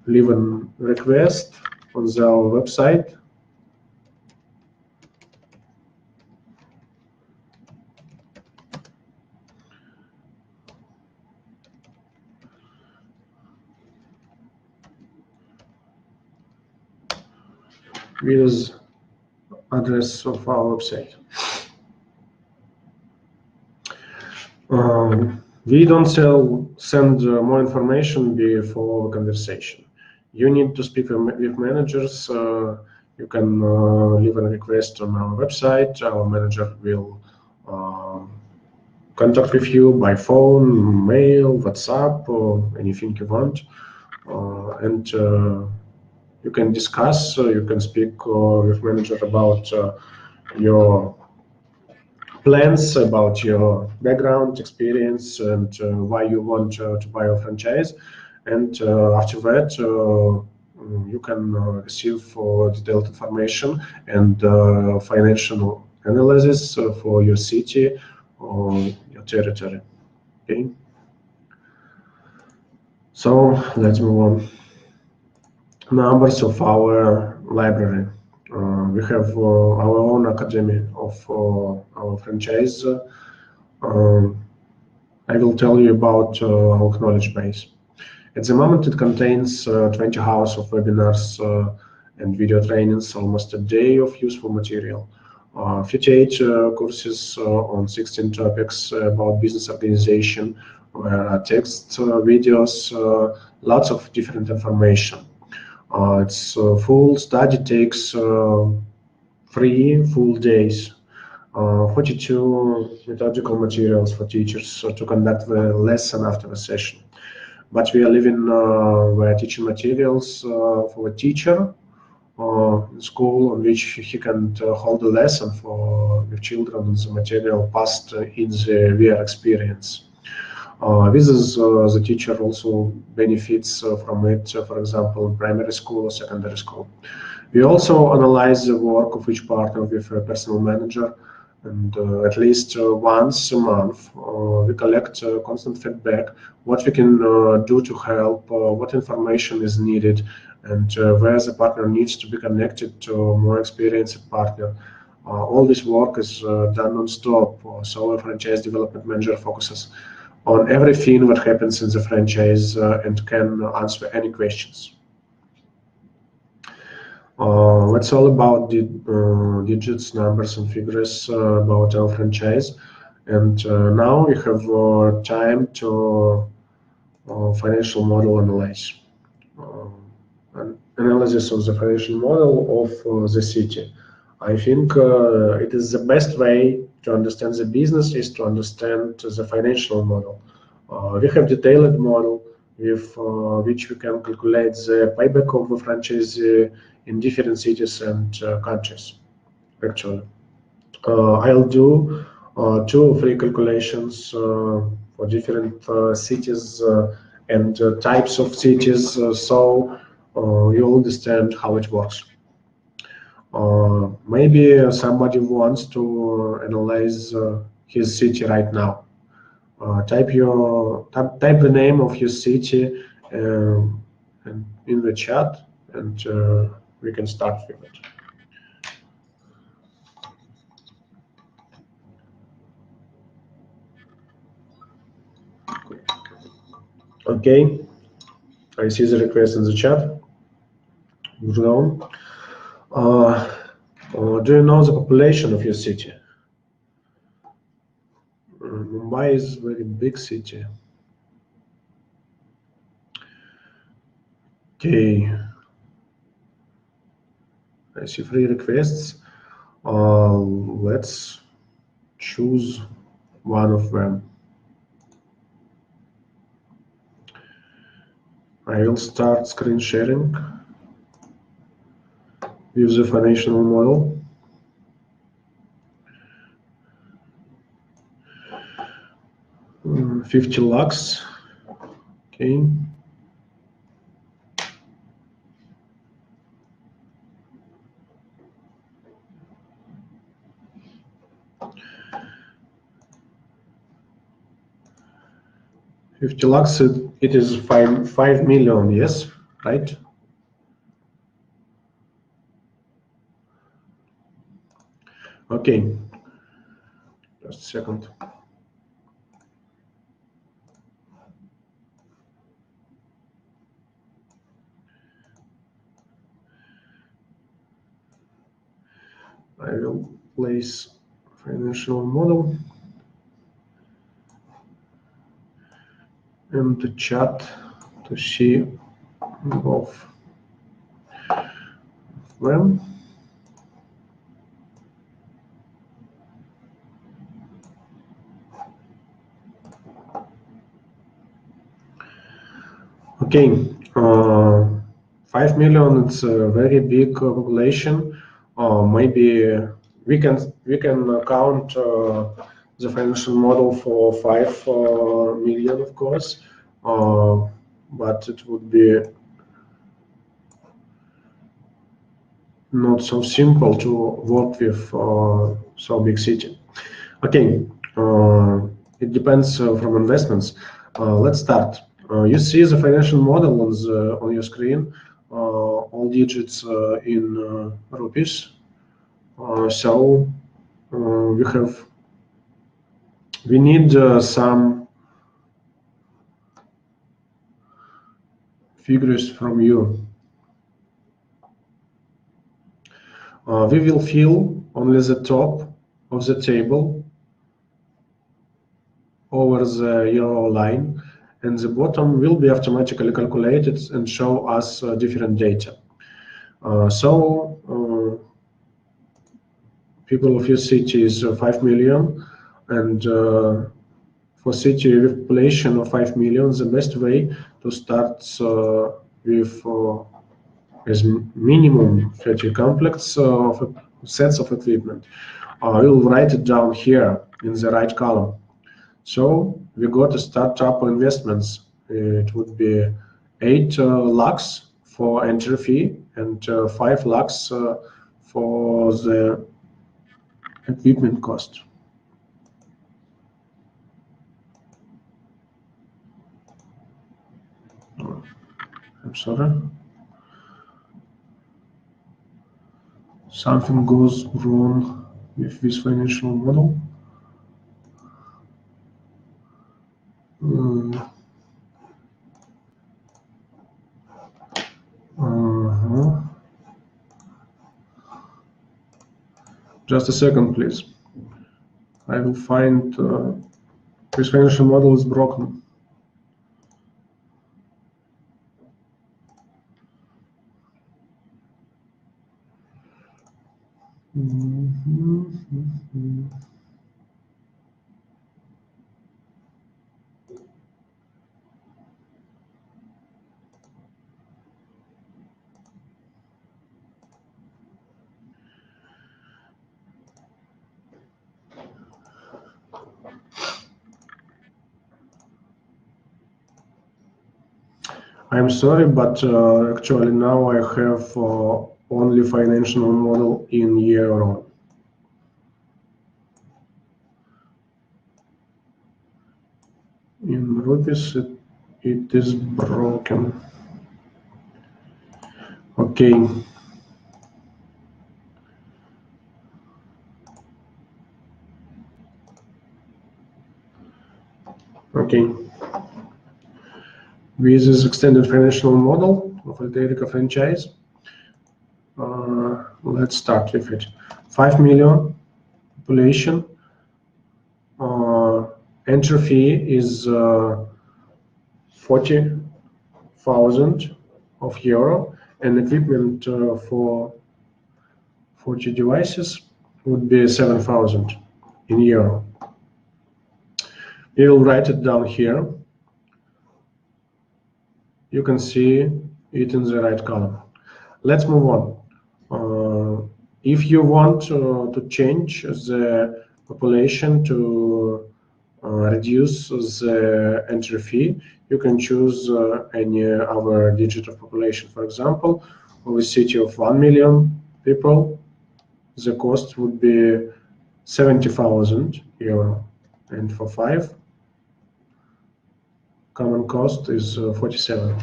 S1: leave a request on our website. With address of our website. We don't send more information before conversation. You need to speak with managers. You can leave a request on our website. Our manager will contact with you by phone, mail, WhatsApp, or anything you want. And you can discuss, you can speak with manager about your plans, about your background, experience, and why you want to buy a franchise. And after that, you can receive detailed information and financial analysis for your city or your territory. Okay. So let's move on. Numbers of our library. We have our own academy of our franchise. I will tell you about our knowledge base. At the moment, it contains 20 hours of webinars and video trainings, almost a day of useful material. 58 courses on 16 topics about business organization, texts, videos, lots of different information. Its full study takes 3 full days. 42 methodical materials for teachers to conduct the lesson after the session. But we are leaving the teaching materials for the teacher in school on which he can hold a lesson for the children on the material passed in the VR experience. This is the teacher also benefits from it, for example, in primary school or secondary school. We also analyze the work of each partner with a personal manager, and at least once a month we collect constant feedback, what we can do to help, what information is needed, and where the partner needs to be connected to a more experienced partner. All this work is done non-stop, so a franchise development manager focuses on everything that happens in the franchise and can answer any questions. That's all about the digits, numbers, and figures about our franchise. And now we have time to financial model analyze. An analysis of the financial model of the city. I think it is the best way to understand the business is to understand the financial model. We have detailed model with which we can calculate the payback of the franchise in different cities and countries, actually. I'll do 2 or 3 calculations for different cities and types of cities, so you'll understand how it works. Maybe somebody wants to analyze his city right now. Type the name of your city in the chat, and we can start with it. Okay, I see the request in the chat. Do you know the population of your city? Mumbai is a very big city. Okay, I see 3 requests. Let's choose one of them. I will start screen sharing with the financial model. $50 lakhs. Okay. $50 lakhs, it is 5 million, yes, right? Okay, just a second. I will place financial model in the chat to see both of them. Okay, 5 million, it's a very big population. Maybe we can count the financial model for 5 million, of course, but it would be not so simple to work with so big city. Okay, it depends from investments. Let's start. You see the financial model on your screen, all digits in rupees. So we need some figures from you. We will fill only the top of the table over the yellow line, and the bottom will be automatically calculated and show us different data. People of your city is 5 million, and for city with population of 5 million, the best way to start with as minimum 30 complex of sets of equipment. We'll write it down here in the right column. So we got a startup investments. It would be 8 lakhs for entry fee and 5 lakhs for the equipment cost. I'm sorry. Something goes wrong with this financial model. Just a second, please. I will find this financial model is broken. I'm sorry, but actually now I have only financial model in euro. In rupees, it is broken. Okay. Okay. With this extended financial model of Altairika franchise, let's start with it. 5 million population. Entry fee is 40,000 euro, and equipment for 40 devices would be 7,000 in euro. We will write it down here. You can see it in the right column. Let's move on. If you want to change the population to reduce the entry fee, you can choose any other digit of population. For example, with a city of 1 million people, the cost would be 70,000 euro, and for 5, common cost is 47.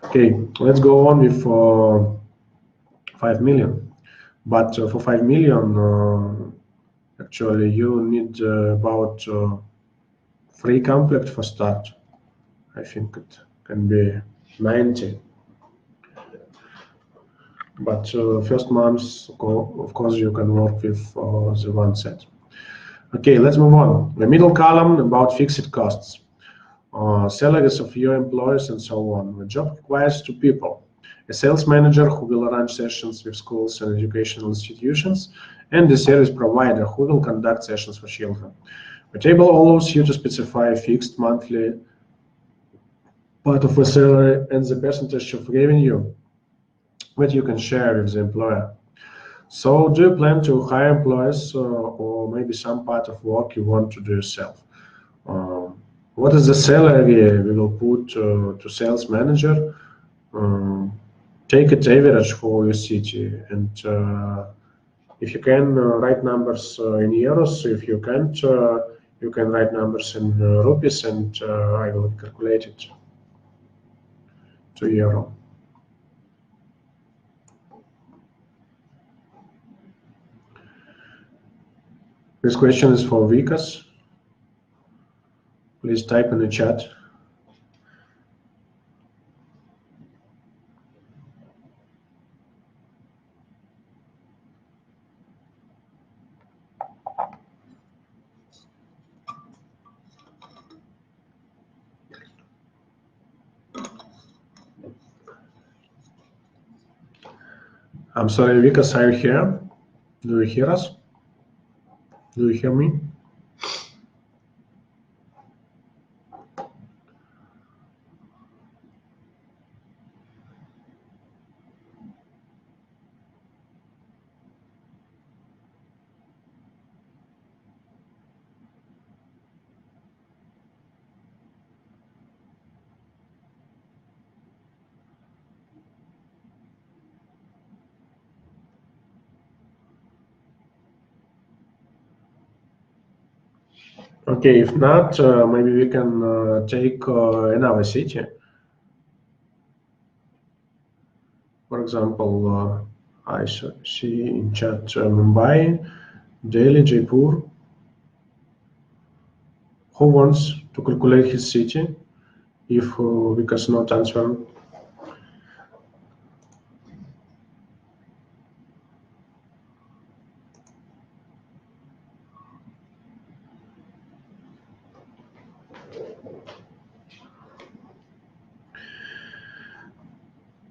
S1: Okay, let's go on with 5 million. But for 5 million, actually, you need about 3 complete for start. I think it can be 90. But first months, of course, you can work with the one set. Okay, let's move on. The middle column about fixed costs, salaries of your employees, and so on. The job requires 2 people. A sales manager who will arrange sessions with schools and educational institutions, and a service provider who will conduct sessions for children. The table allows you to specify a fixed monthly part of a salary and the percentage of revenue that you can share with the employer. So do you plan to hire employees or maybe some part of work you want to do yourself? What is the salary we will put to sales manager? Take an average for your city, and if you can write numbers in euros. If you can't, you can write numbers in rupees, and I will calculate it to euro. This question is for Vikas. Please type in the chat. I'm sorry, Vikas, are you here? Do you hear us? Do you hear me? Okay, if not, maybe we can take another city. For example, I see in chat Mumbai, Delhi, Jaipur. Who wants to calculate his city if Vikas not answer?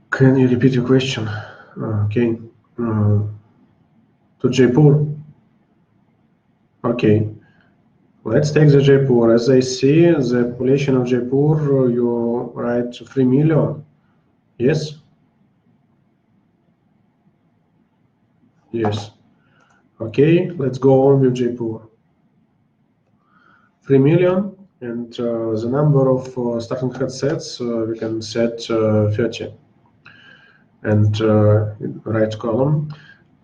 S1: Can you repeat your question? Okay. To Jaipur. Okay. Let's take the Jaipur. As I see, the population of Jaipur, you write 3 million. Yes? Yes. Okay, let's go on with Jaipur. 3 million, and the number of starting headsets we can set 30. And right column.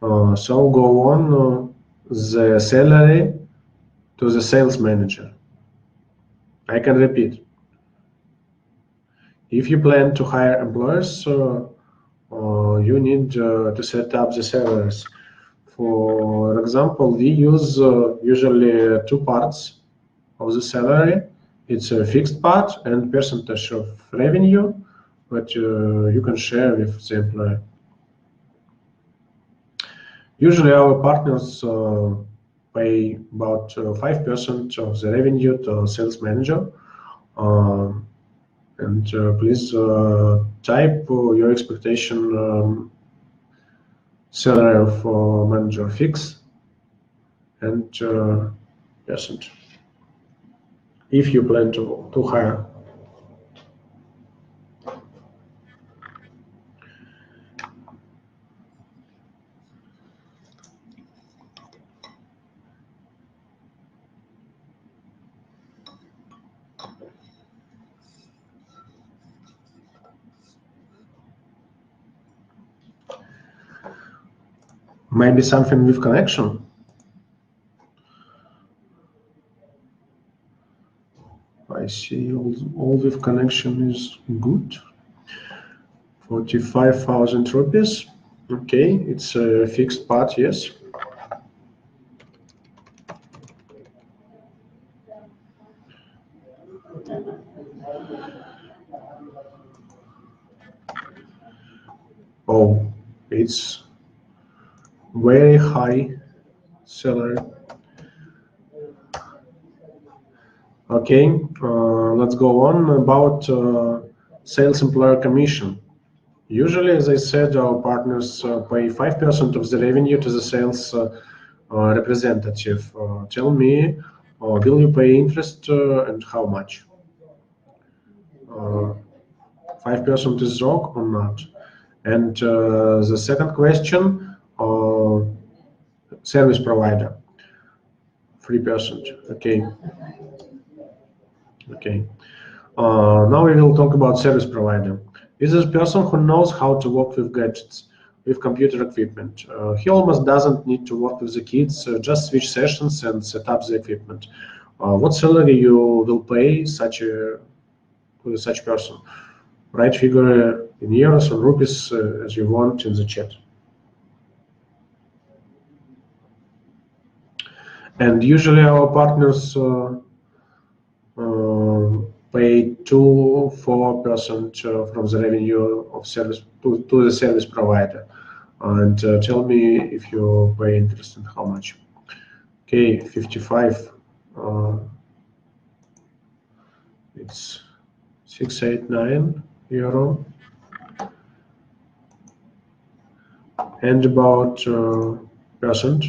S1: So go on the salary to the sales manager. I can repeat. If you plan to hire employees, you need to set up the salaries. For example, we use usually two parts of the salary. It's a fixed part and percentage of revenue that you can share with the employer. Usually our partners pay about 5% of the revenue to sales manager. And please type your expectation salary of manager fix and percent if you plan to hire. Maybe something with connection. I see all with connection is good. 45,000 rupees. Okay, it's a fixed part, yes. Oh, it's very high salary. Okay, let's go on about sales employer commission. Usually, as I said, our partners pay 5% of the revenue to the sales representative. Tell me, will you pay interest and how much? 5% is wrong or not? And the second question, service provider, 3%. Okay. Okay. Now we will talk about service provider. This is a person who knows how to work with gadgets, with computer equipment. He almost doesn't need to work with the kids, just switch sessions and set up the equipment. What salary you will pay such person? Write figure in euros or rupees as you want in the chat. And usually our partners pay 2-4% from the revenue of service to the service provider. And tell me if you pay interest and how much. Okay, 55. It's 689 euro. And about percent.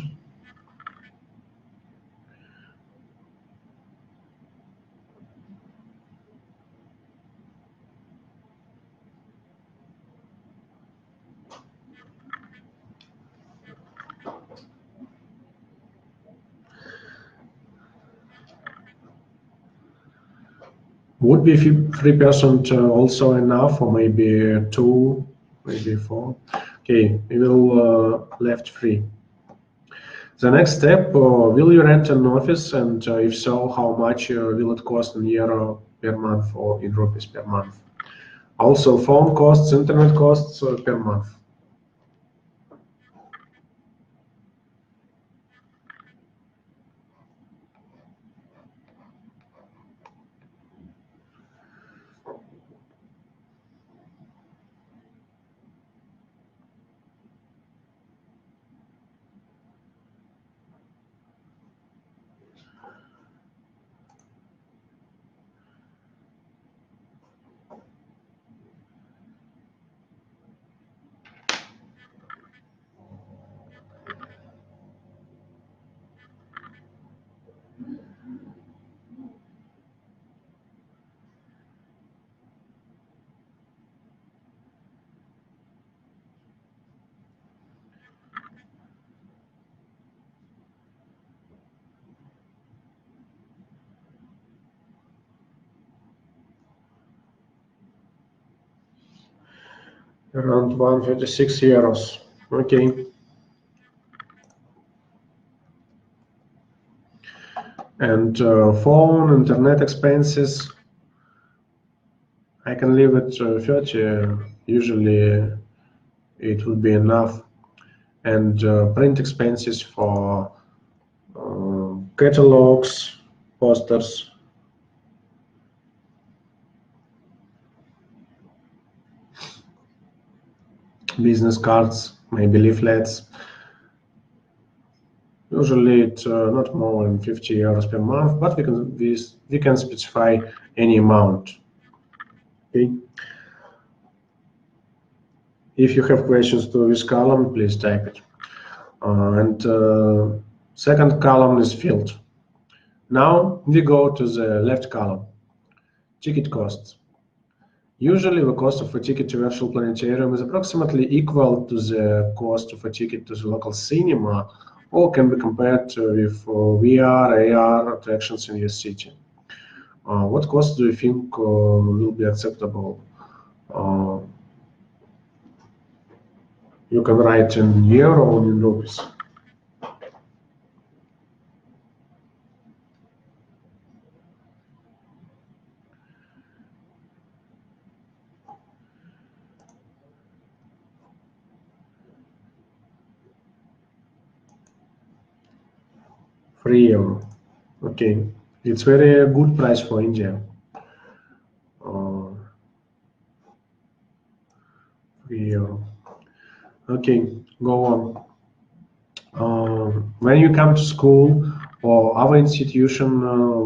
S1: Would be 3% also enough, or maybe 2, maybe 4? Okay, we will left 3. The next step, will you rent an office, and if so, how much will it cost in euro per month or in rupees per month? Also, phone costs, internet costs per month. Around 156 euros. Okay. And phone, internet expenses, I can leave it 30. Usually it would be enough. And print expenses for catalogs, posters, business cards, maybe leaflets. Usually it's not more than 50 euros per month, but we can specify any amount. Okay. If you have questions to this column, please type it. And second column is filled. Now we go to the left column, ticket costs. Usually the cost of a ticket to virtual planetarium is approximately equal to the cost of a ticket to the local cinema, or can be compared with VR, AR attractions in your city. What cost do you think will be acceptable? You can write in euro or in rupees. €3. Okay, it's very good price for India. €3. Okay, go on. When you come to school or our institution,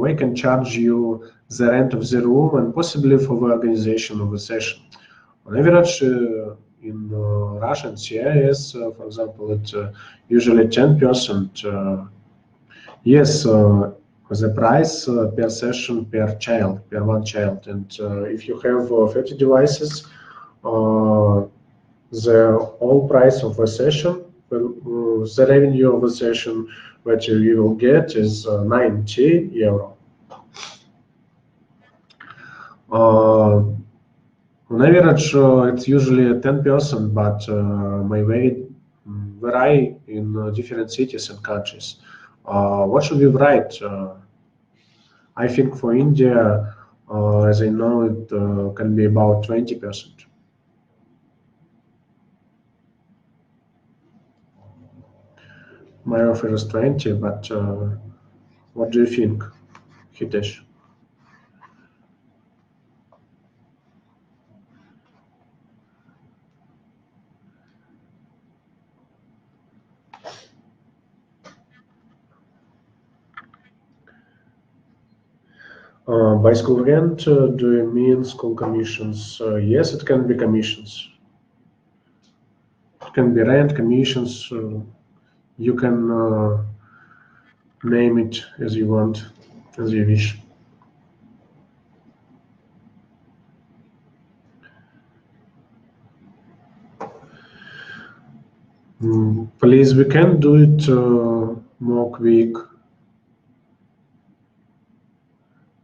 S1: we can charge you the rent of the room and possibly for the organization of the session. On average, in Russia and CIS, for example, it's usually 10%. Yes, the price per session per child, per one child. And if you have 30 devices, the whole price of a session, the revenue of a session that you will get is 90 euro. On average, it's usually 10%, but may vary in different cities and countries. What should we write? I think for India, as I know, it can be about 20%. My offer is 20, but what do you think, Hitesh? By school rent, do you mean school commissions? Yes, it can be commissions. It can be rent, commissions. You can name it as you want, as you wish. Please, we can do it more quick.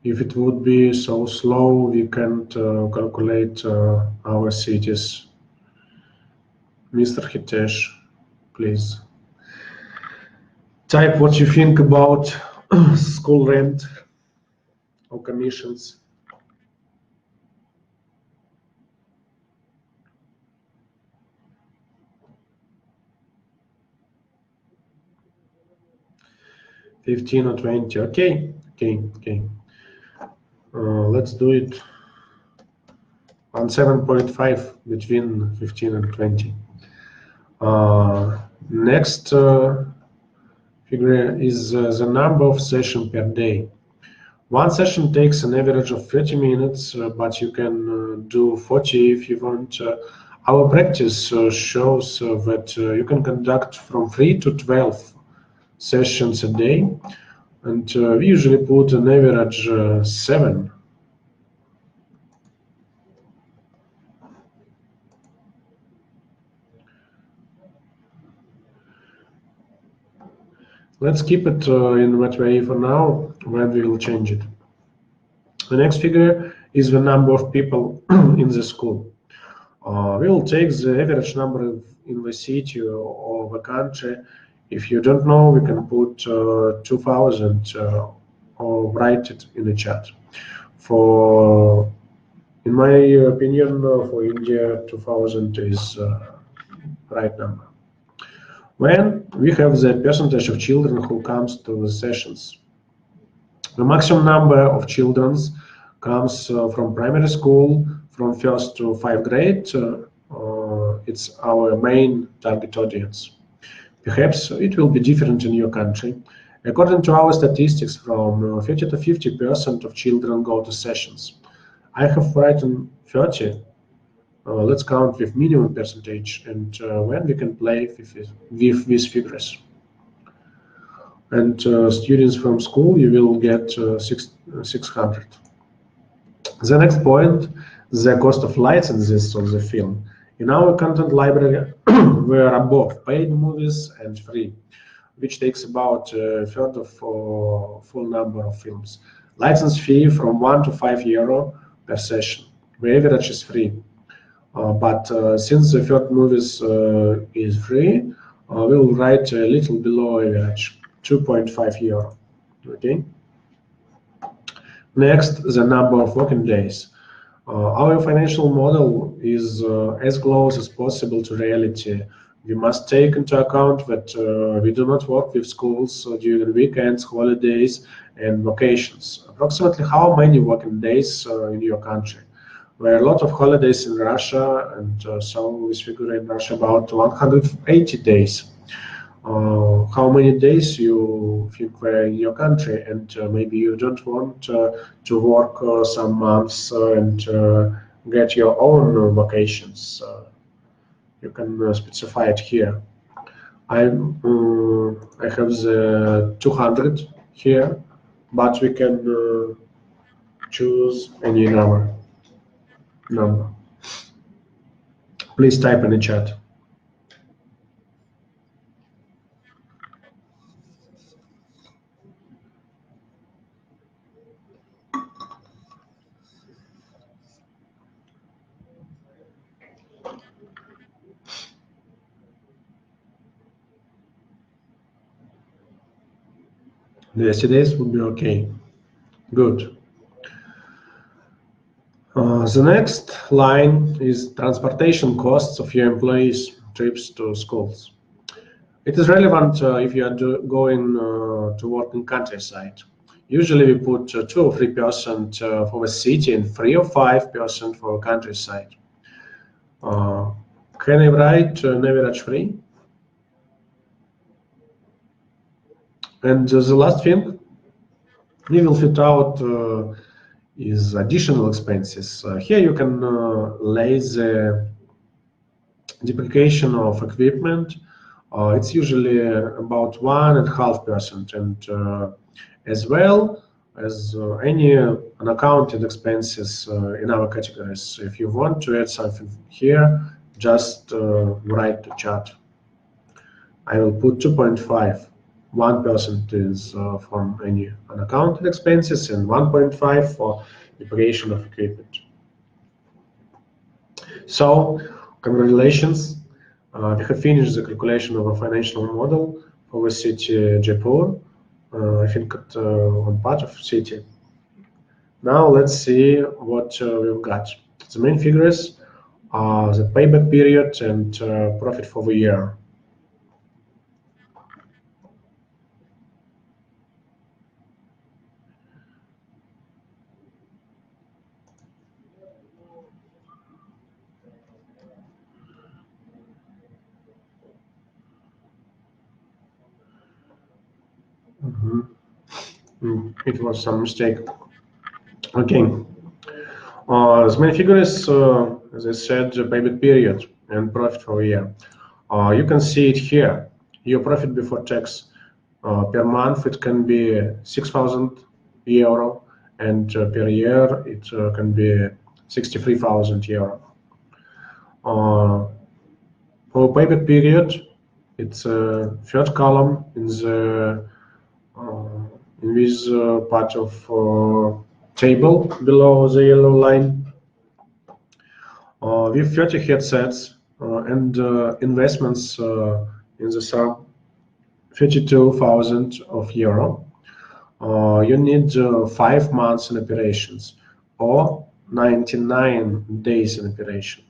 S1: If it would be so slow, we can't calculate our cities. Mr. Hitesh, please. Type what you think about school rent or commissions. $15 or $20. Okay. Let's do it on 7.5 between 15 and 20. Next figure is the number of sessions per day. One session takes an average of 30 minutes, but you can do 40 if you want. Our practice shows that you can conduct from 3 to 12 sessions a day, and we usually put an average 7. Let's keep it in that way for now, when we will change it. The next figure is the number of people in the school. We will take the average number in the city or the country. If you don't know, we can put 2,000 or write it in the chat. In my opinion, for India, 2,000 is right number. When we have the percentage of children who comes to the sessions, the maximum number of children comes from primary school, from 1st to 5th grade. It's our main target audience. Perhaps it will be different in your country. According to our statistics, from 30 to 50% of children go to sessions. I have written 30. Let's count with minimum percentage and when we can play with these figures. And students from school, you will get 600. The next point, the cost of licenses of the film. In our content library, we are both paid movies and free, which takes about a third of full number of films. License fee from 1 to 5 euro per session. The average is free. But since the third movies is free, we will write a little below average, 2.5 euro. Okay. Next, the number of working days. Our financial model is as close as possible to reality. We must take into account that we do not work with schools during weekends, holidays, and vacations. Approximately how many working days in your country? There are a lot of holidays in Russia, and so we figure in Russia about 180 days. How many days you think were in your country, and maybe you don't want to work some months and get your own vacations. You can specify it here. I have the 200 here, but we can choose any number. Please type in the chat. The days would be okay. Good. The next line is transportation costs of your employees' trips to schools. It is relevant if you are going to work in countryside. Usually we put 2 or 3% for the city and 3 or 5% for countryside. Can I write an average 3? And the last thing we will fit out is additional expenses. Here you can lay the depreciation of equipment. It's usually about 1.5%, and as well as any unaccounted expenses in our categories. If you want to add something here, just write the chat. I will put 2.5. 1% is from any unaccounted expenses and 1.5 for depreciation of equipment. So, congratulations. We have finished the calculation of a financial model of a city, Jaipur. I think at one part of city. Now let's see what we've got. The main figures are the payback period and profit for the year. It was some mistake. Okay. The main figure is, as I said, the payback period and profit for a year. You can see it here. Your profit before tax per month, it can be 6,000 euro, and per year it can be 63,000 euro. For payback period, it's third column in the in this part of table below the yellow line. With 30 headsets and investments in the sum 32,000 euro, you need 5 months in operations or 99 days in operation.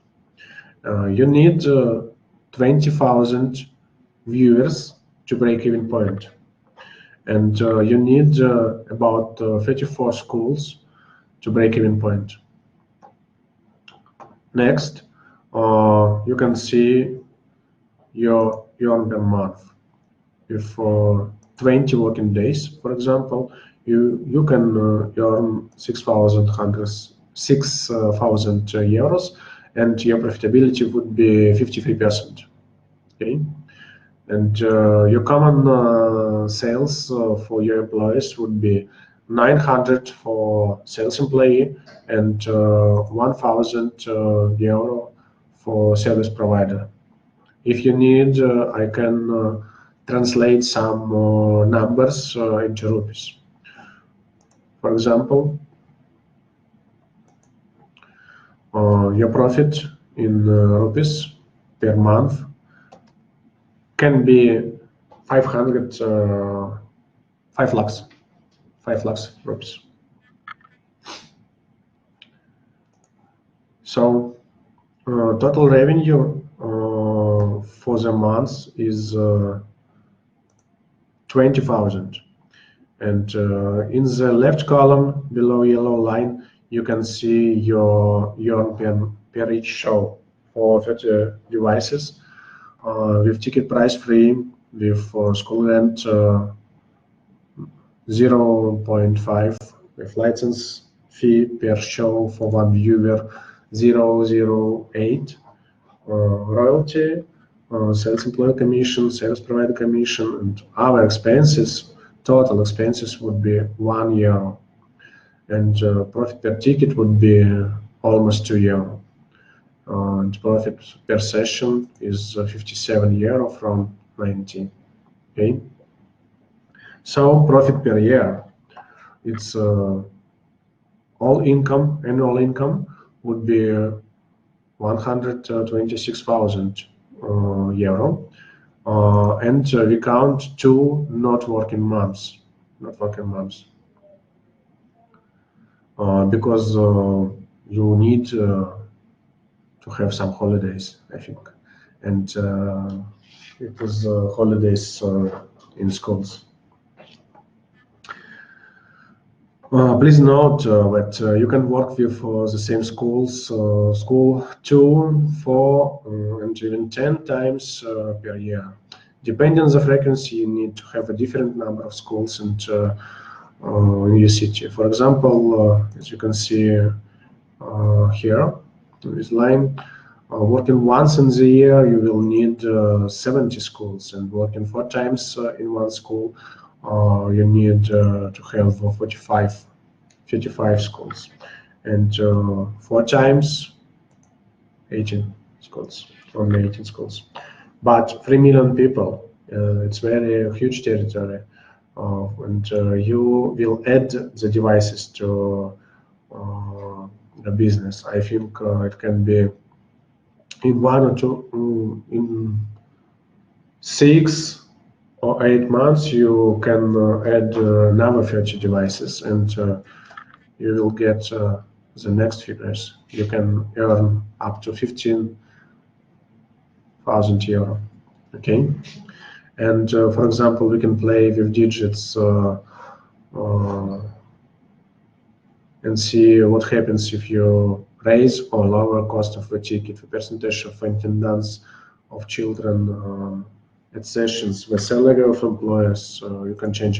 S1: You need 20,000 viewers to break even point. And you need about 34 schools to break even point. Next, you can see your earn per month. If 20 working days, for example, you can earn 6,000 euros, and your profitability would be 53%. Okay, and your common sales for your employees would be 900 for sales employee and 1,000 euro for service provider. If you need, I can translate some numbers into rupees. For example, your profit in rupees per month can be 5 lakhs rupees. So total revenue for the month is 20,000. And in the left column below yellow line, you can see your earn per each show for 30 devices with ticket price free, with school rent 0.5, with license fee per show for one viewer 0.08, royalty, sales employee commission, sales provider commission, and our expenses. Total expenses would be €1, and profit per ticket would be almost €2. And profit per session is €57 from 90. Okay. So profit per year, it's all income, annual income would be 126,000 euro. And we count 2 not working months, because you need to have some holidays, I think, and it was holidays in schools. Please note that you can work with the same schools, school 2, 4, and even 10 times per year. Depending on the frequency, you need to have a different number of schools and in your city. For example, as you can see here, in this line, working once in the year, you will need 70 schools, and working 4 times in one school, you need to have 55 schools, and 4 times 18 schools, only 18 schools. But 3 million people, it's very huge territory, and you will add the devices to the business. I think it can be in 1 or 2, in 6 or 8 months, you can add another 30 devices, and you will get the next figures. You can earn up to 15,000 euro. Okay, and for example, we can play with digits and see what happens if you raise or lower cost of the ticket, the percentage of attendance of children at sessions, the salary of employers. You can change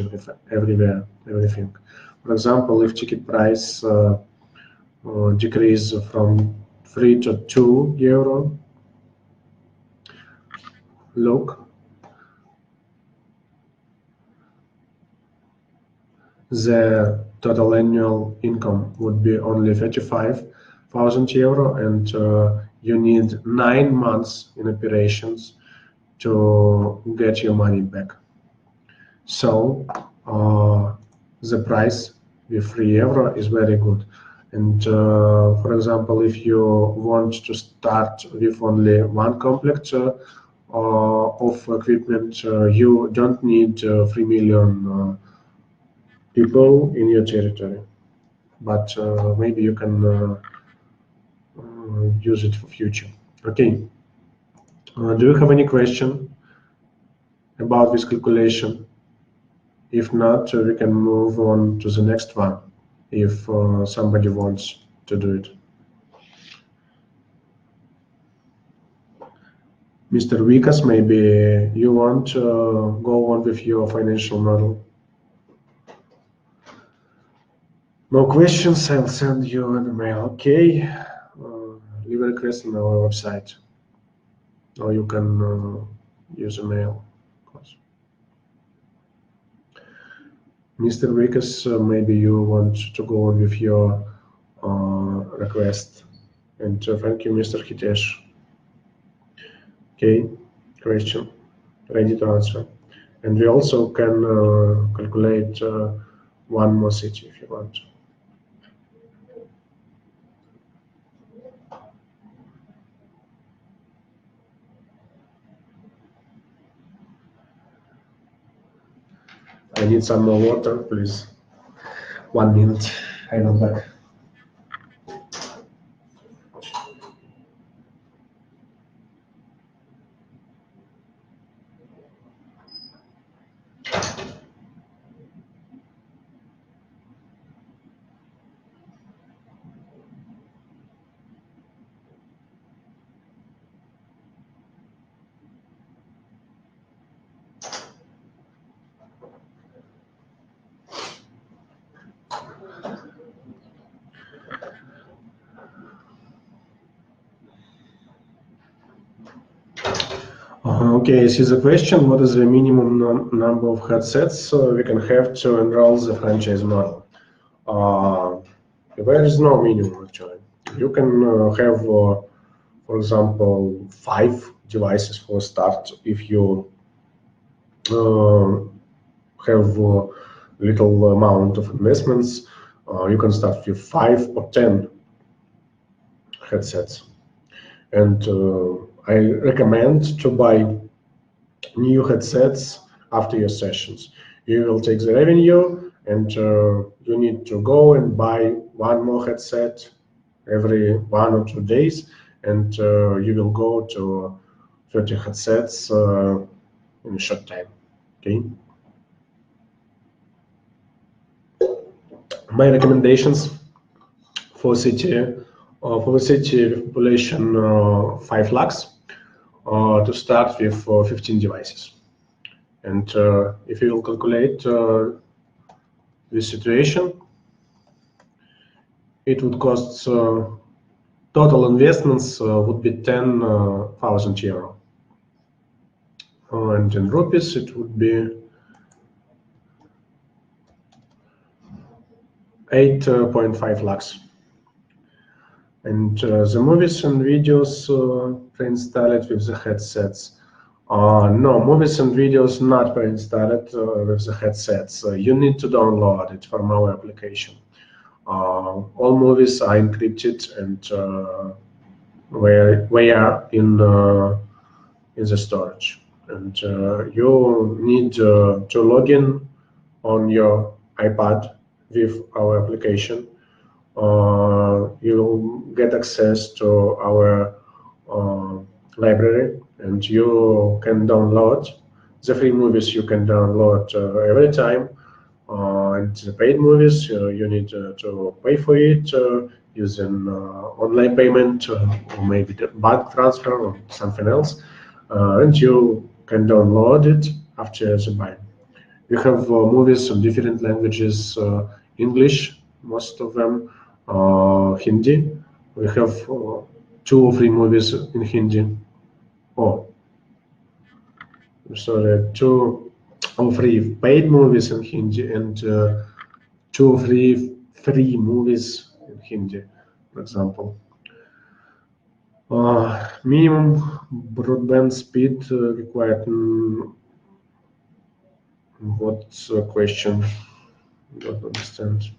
S1: everything. For example, if ticket price decrease from 3 to 2 euro, look, the total annual income would be only 35,000 euro, and you need 9 months in operations to get your money back. So the price with 3 euro is very good. And for example, if you want to start with only one complex of equipment, you don't need 3 million people in your territory, but maybe you can use it for future. Okay. Do you have any question about this calculation? If not, we can move on to the next one if somebody wants to do it. Mr. Vikas, maybe you want to go on with your financial model? No questions, I'll send you an email. Okay, leave a request on our website, or you can use email. Mr. Vikas, maybe you want to go on with your request. And thank you, Mr. Hitesh. Okay, question, ready to answer. And we also can calculate one more city if you want. I need some more water, please. 1 minute, I will back. Okay, I see the question. What is the minimum number of headsets we can have to enroll the franchise model? There is no minimum, actually. You can have, for example, 5 devices for start. If you have a little amount of investments, you can start with 5 or 10 headsets. And I recommend to buy new headsets after your sessions. You will take the revenue, and you need to go and buy one more headset every 1 or 2 days, and you will go to 30 headsets in a short time. Okay. My recommendations for city population 5 lakhs to start with 15 devices. And if you will calculate this situation, it would cost total investments would be 10,000 euro. And in rupees, it would be 8.5 lakhs. And the movies and videos pre-installed with the headsets. No, movies and videos not pre-installed with the headsets. You need to download it from our application. All movies are encrypted and we are in the storage. and you need to log in on your iPad with our application. You'll get access to our uh, library, and you can download the free movies. You can download every time, and the paid movies you need to pay for it using online payment or maybe the bank transfer or something else, and you can download it after the buy. We have movies in different languages, English, most of them, Hindi. We have 2 or 3 movies in Hindi. Oh, sorry, 2 or 3 paid movies in Hindi and 2 or 3 free movies in Hindi, for example. Minimum broadband speed required. What's the question? Don't understand.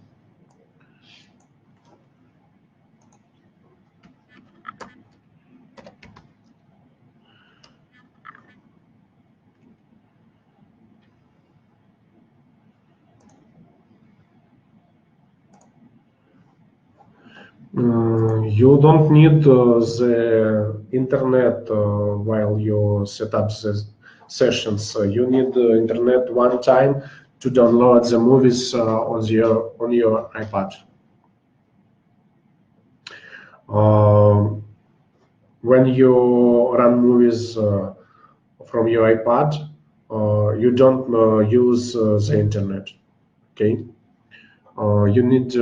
S1: You don't need the internet while you set up the sessions. You need the internet one time to download the movies on your iPad. When you run movies from your iPad, you don't use the internet. Okay, you need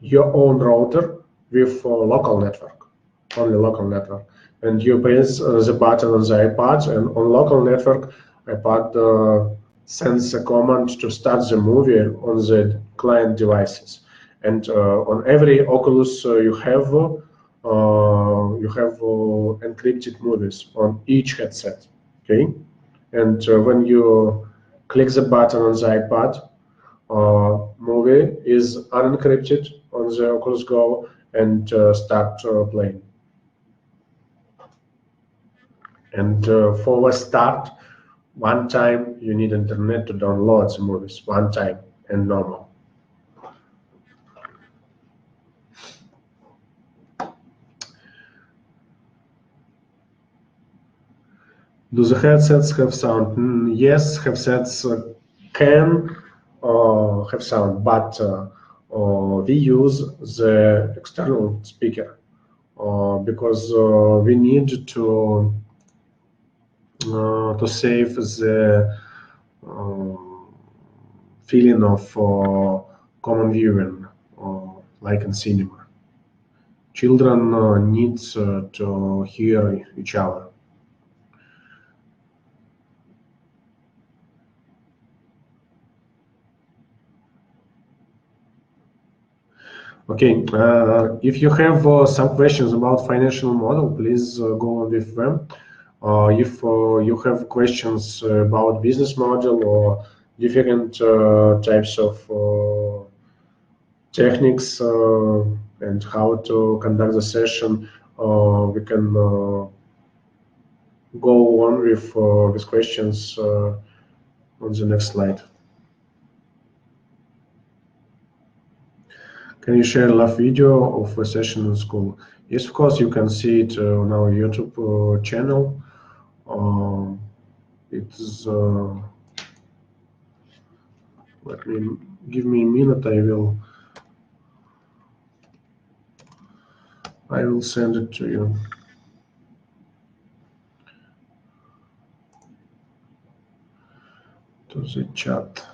S1: your own router with local network, only local network, and you press the button on the iPad, and on local network, iPad sends a command to start the movie on the client devices, and on every Oculus you have encrypted movies on each headset. Okay, and when you click the button on the iPad, movie is unencrypted on the Oculus Go and start playing. And for a start, one time you need internet to download the movies, one time and normal. Do the headsets have sound? Yes, headsets can have sound, but we use the external speaker because we need to save the feeling of common viewing, like in cinema. Children need to hear each other. Okay, if you have some questions about financial model, please go on with them. If you have questions about business model or different types of techniques and how to conduct the session, we can go on with questions on the next slide. Can you share a live video of a session in school? Yes, of course, you can see it on our YouTube channel. It's give me a minute. I will send it to you. To the chat.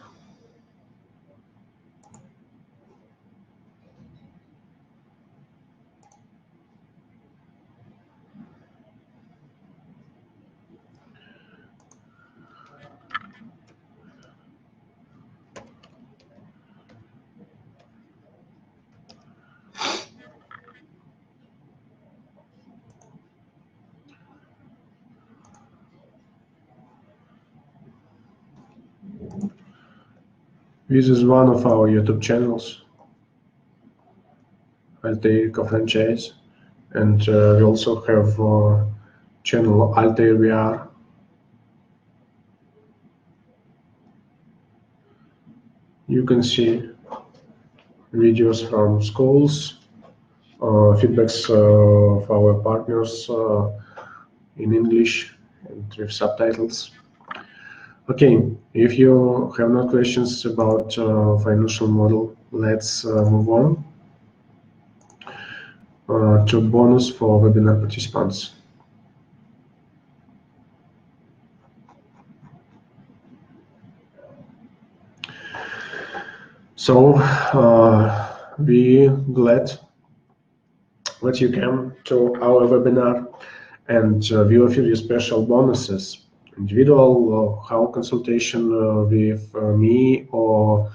S1: This is one of our YouTube channels, Altairika franchise, and we also have channel Altair VR. You can see videos from schools, feedbacks of our partners in English and with subtitles. Okay, if you have no questions about financial model, let's move on to bonus for webinar participants. So we glad that you came to our webinar, and we offer you special bonuses, individual how consultation with me or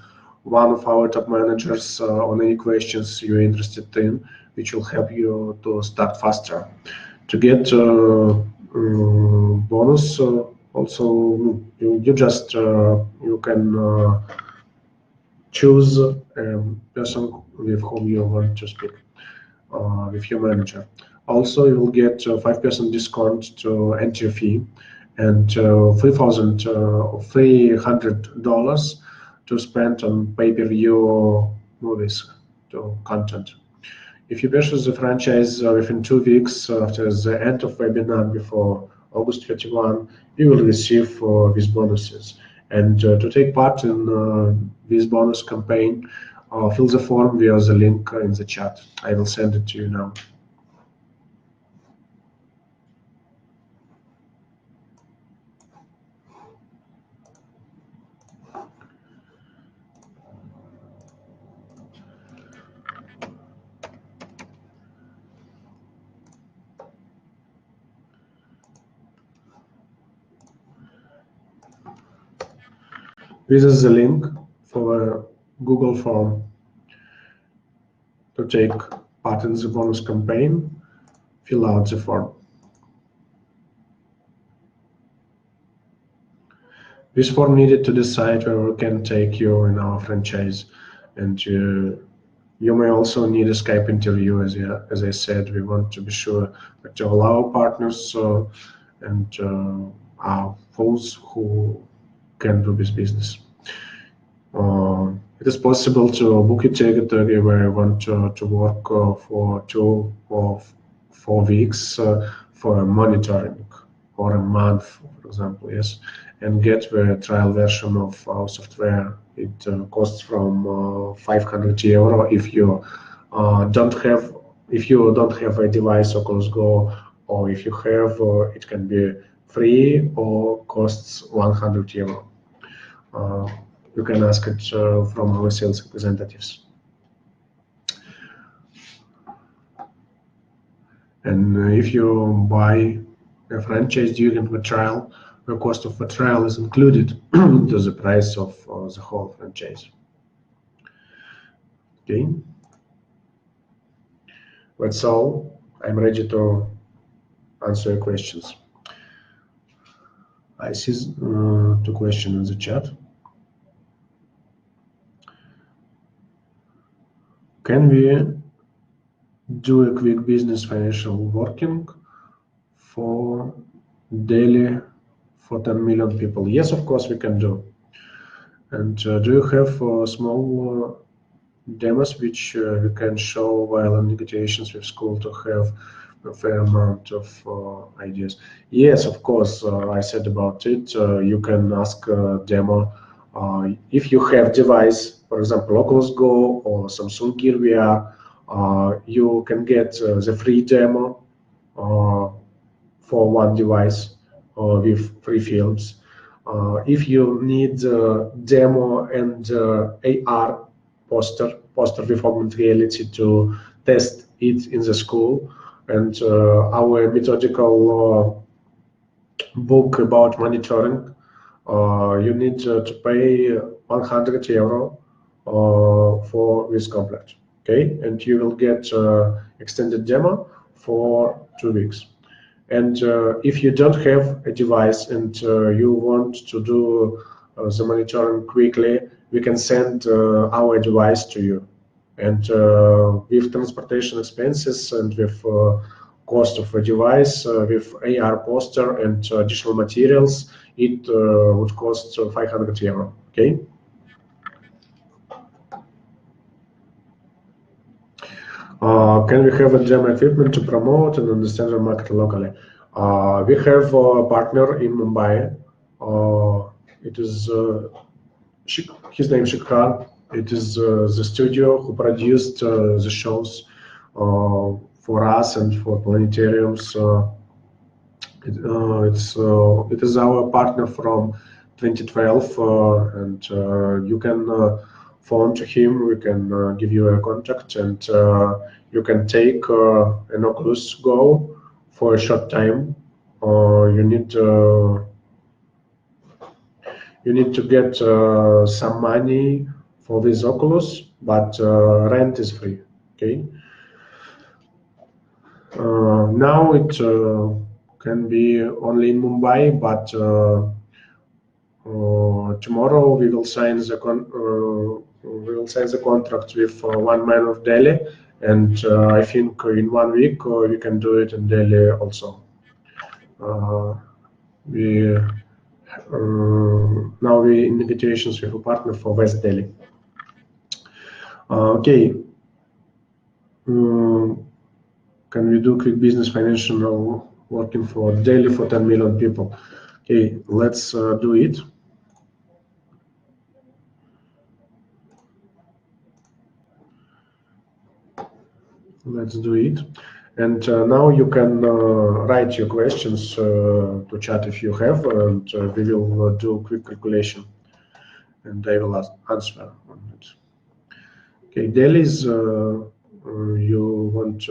S1: one of our top managers on any questions you're interested in, which will help you to start faster. To get bonus, also you just you can choose a person with whom you want to speak with your manager. Also, you will get 5% discount to entry fee and $300 to spend on pay-per-view movies to content. If you purchase the franchise within 2 weeks after the end of webinar before August 31, you will receive these bonuses. And to take part in this bonus campaign, fill the form via the link in the chat. I will send it to you now. This is the link for a Google form to take part in the bonus campaign. Fill out the form. This form needed to decide where we can take you in our franchise, and you may also need a Skype interview. As I said, we want to be sure that all our partners and our those who can do this business. It is possible to book a ticket where you want to work for 2 or 4 weeks for a monitoring, or a month, for example, yes, and get the trial version of our software. It costs from €500 if you don't have a device Oculus Go, or if you have, it can be free or costs €100. You can ask it from our sales representatives. And if you buy a franchise during the trial, the cost of the trial is included into the price of the whole franchise. Okay, that's all. I'm ready to answer your questions. I see 2 questions in the chat. Can we do a quick business financial working for daily for 10 million people? Yes, of course we can do. And do you have small demos which we can show while in negotiations with school to have a fair amount of ideas? Yes, of course. I said about it. You can ask a demo. If you have device, for example, Oculus Go or Samsung Gear VR, you can get the free demo for one device with free films. If you need demo and AR poster with augmented reality to test it in the school, and our methodical book about monitoring, you need to pay €100 for this complete. Okay, and you will get extended demo for 2 weeks. And if you don't have a device and you want to do the monitoring quickly, we can send our device to you. And with transportation expenses and with cost of a device, with AR poster and additional materials, it would cost €500. Okay. Can we have a gem equipment to promote and understand the market locally? We have a partner in Mumbai. It is his name Shikhar. It is the studio who produced the shows for us and for Planetariums. It is our partner from 2012, and you can phone to him. We can give you a contact, and you can take an Oculus Go for a short time. You need to get some money for this Oculus, but rent is free. Okay. Now it can be only in Mumbai, but tomorrow we will sign the contract with one man of Delhi, and I think in 1 week we can do it in Delhi also. We now we in negotiations with a partner for West Delhi. Okay. Can we do quick business financial working for Delhi for 10 million people? Okay, let's do it. Let's do it. And now you can write your questions to chat if you have, and we will do a quick calculation, and I will answer on it. Okay, Delhi's you want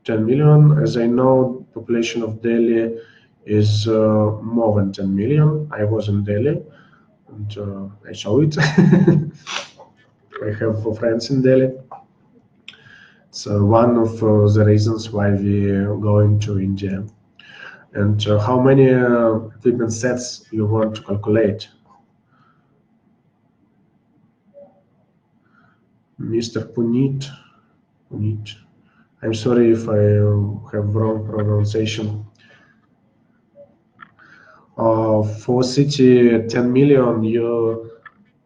S1: 10 million. As I know, population of Delhi is more than 10 million. I was in Delhi, and I saw it. I have friends in Delhi. It's one of the reasons why we are going to India. And how many equipment sets you want to calculate? Mr. Puneet. I'm sorry if I have wrong pronunciation. For city 10 million, you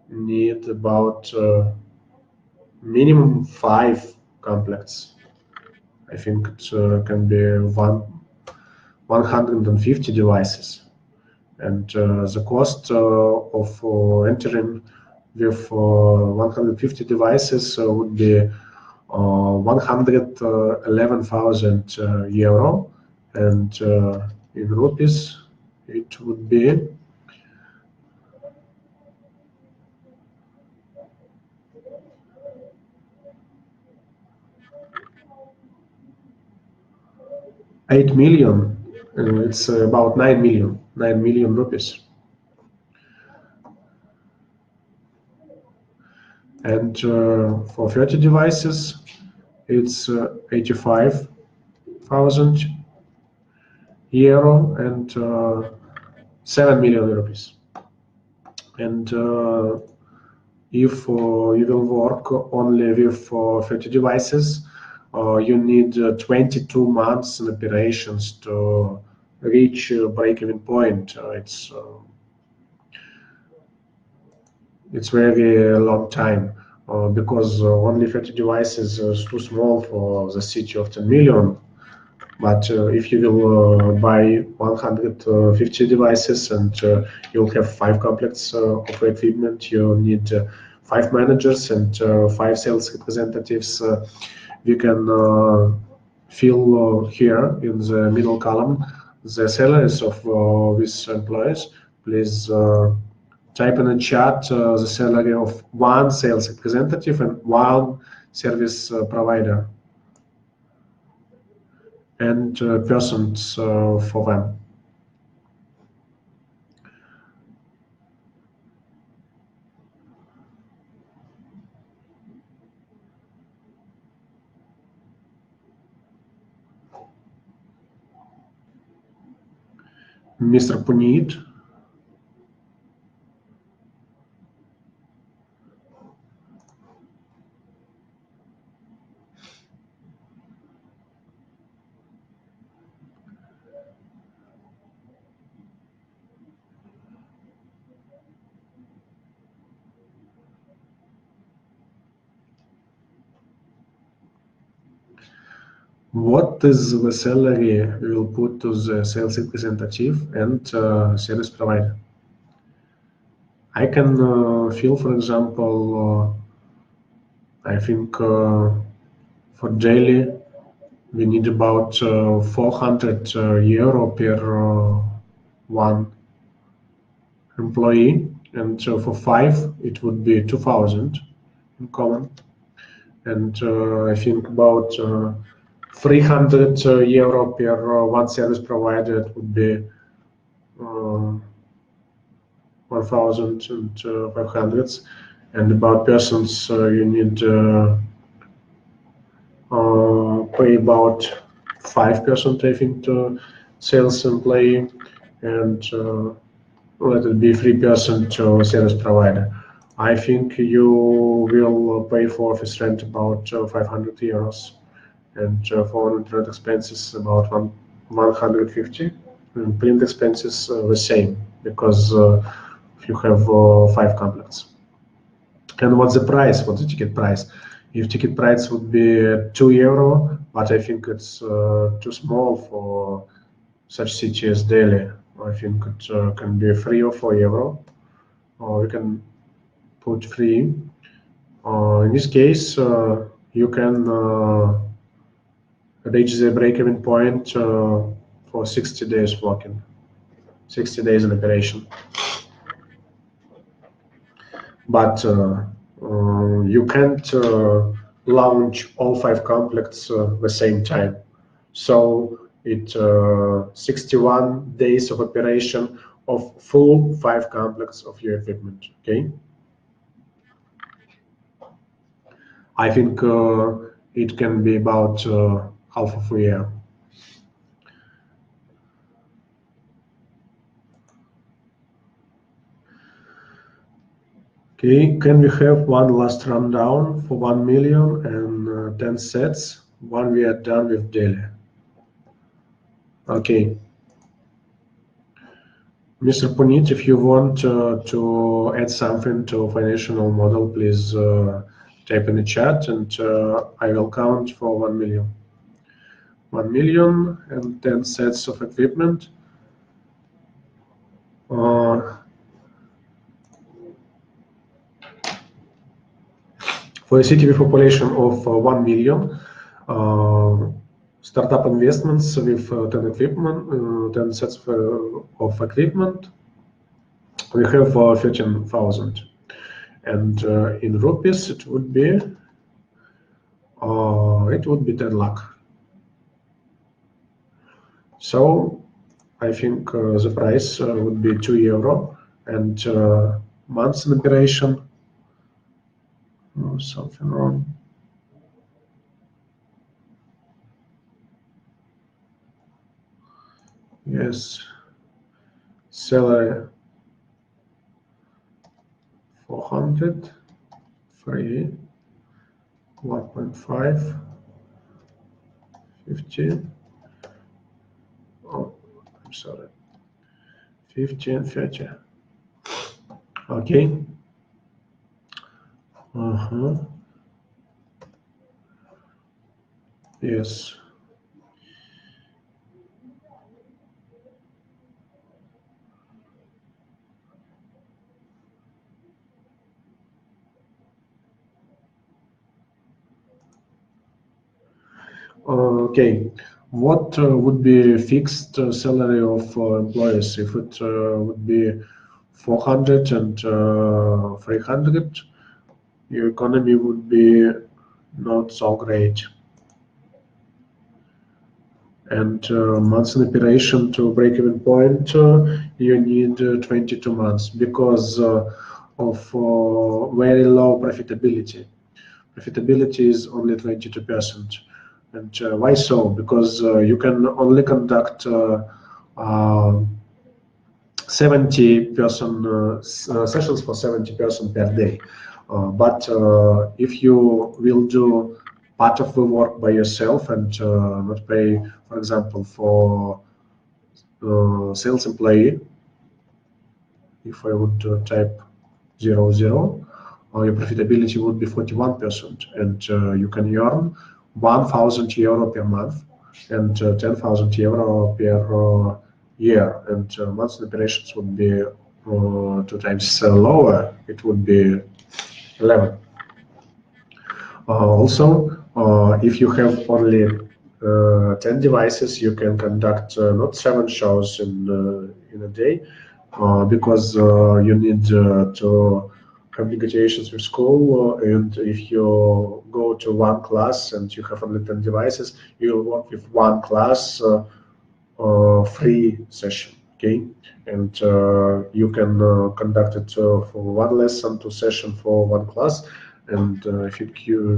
S1: need about minimum 5 complex. I think it can be 150 devices, and the cost of entering with 150 devices would be 111,000 euro, and in rupees it would be 8 million. It's about 9 million rupees. And for 30 devices, it's 85,000 euro and 7 million rupees. And if you will work only with 30 devices, you need 22 months in operations to reach break-even point. It's very long time because only 30 devices is too small for the city of 10 million. But if you will buy 150 devices and you'll have 5 complex of equipment, you need 5 managers and 5 sales representatives. We can fill here in the middle column the salaries of these employees. Please type in the chat the salary of 1 sales representative and 1 service provider, and persons for them. Mr. Puneet. what is the salary we will put to the sales representative and service provider? I can feel, for example, I think for daily we need about 400 euro per one employee, and for 5 it would be 2000 in common, and I think about 300 euro per one service provider. It would be 1500, and about persons you need pay about 5%, I think, to sales employee, and let it be 3% to service provider. I think you will pay for office rent about 500 euros, and for internet expenses about 150, and print expenses the same, because you have 5 complex. And what's the price? What's the ticket price? If ticket price would be 2 euro, but I think it's too small for such city as Delhi. I think it can be 3 or 4 euro, or we can put 3. In this case, you can reach the break-even point for 60 days working, 60 days in operation. But you can't launch all 5 complexes the same time. So it 61 days of operation of full 5 complexes of your equipment. Okay. I think it can be about half of a year. Okay, can we have one last rundown for 1 million and 10 sets when we are done with Delhi? Okay. Mr. Puneet, if you want to add something to financial model, please type in the chat, and I will count for 1 million. 1 million and 10 sets of equipment. For a city with population of 1 million, startup investments with 10 equipment, 10 sets of equipment, we have 13,000, and in rupees it would be 10 lakh. So I think the price would be 2 euro, and months in operation. Something wrong. Yes, salary 400, free 1.5, 15. Oh, I'm sorry, 15, 30. Okay. Yes. Okay. What would be fixed salary of employees if it would be 400 and 300? Your economy would be not so great. And months in operation to break-even point, you need 22 months because of very low profitability. Profitability is only 22%. And why so? Because you can only conduct 70 sessions for 70 person per day. But if you will do part of the work by yourself and not pay, for example, for sales employee, if I would type 00, your profitability would be 41%, and you can earn 1,000 euro per month and 10,000 euro per year, and monthly operations would be 2 times lower. It would be 11. Also, if you have only 10 devices, you can conduct not 7 shows in a day, because you need to have negotiations with school, and if you go to one class and you have only 10 devices, you will work with one class free session, okay? And you can conduct it for one lesson, 2 sessions for one class, and I think you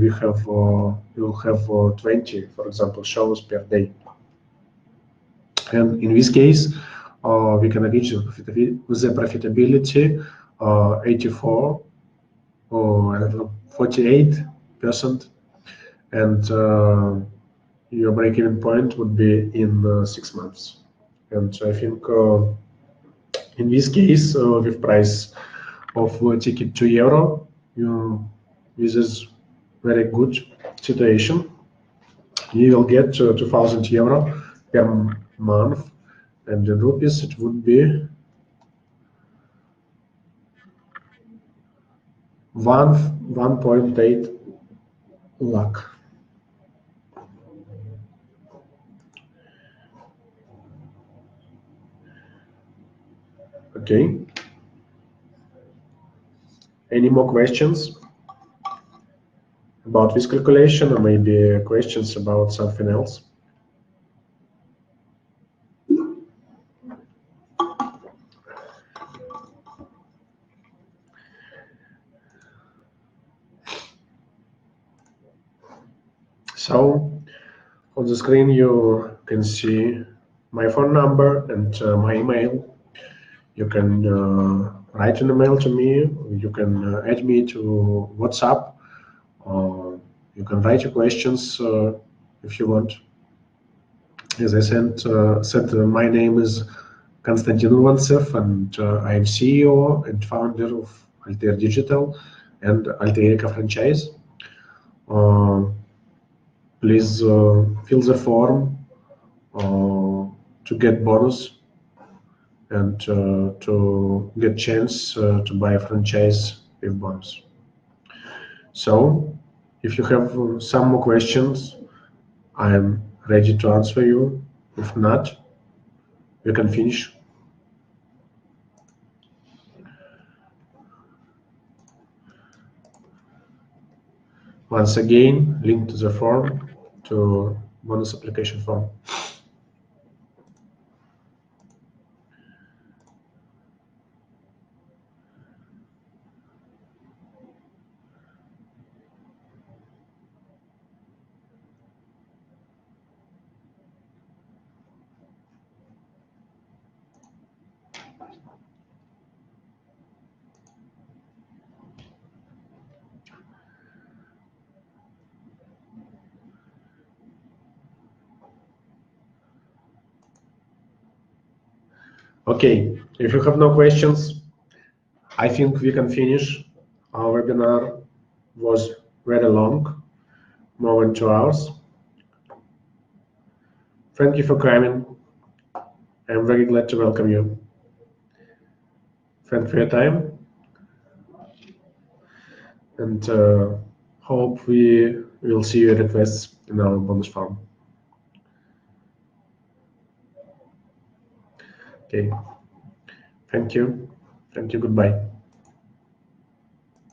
S1: will have 20, for example, shows per day. And in this case, we can reach the profitability 84 or 48%, and your break-even point would be in 6 months. And I think in this case, with price of ticket €2, this is very good situation. You will get €2,000 per month, and in rupees it would be 1.8 lakh. Okay. Any more questions about this calculation, or maybe questions about something else? So on the screen you can see my phone number and my email. You can write an email to me. You can add me to WhatsApp. You can write your questions if you want. As I said, my name is Konstantin Urvantsev, and I am CEO and founder of Altair Digital and Altairika franchise. Please fill the form to get bonus and to get chance to buy a franchise with bonus. So, if you have some more questions, I am ready to answer you. If not, we can finish. Once again, link to the form, to bonus application form. Okay, if you have no questions, I think we can finish. Our webinar was very long, more than 2 hours. Thank you for coming. I'm very glad to welcome you. Thank you for your time, and hope we will see your requests in our bonus form. Okay, thank you, goodbye.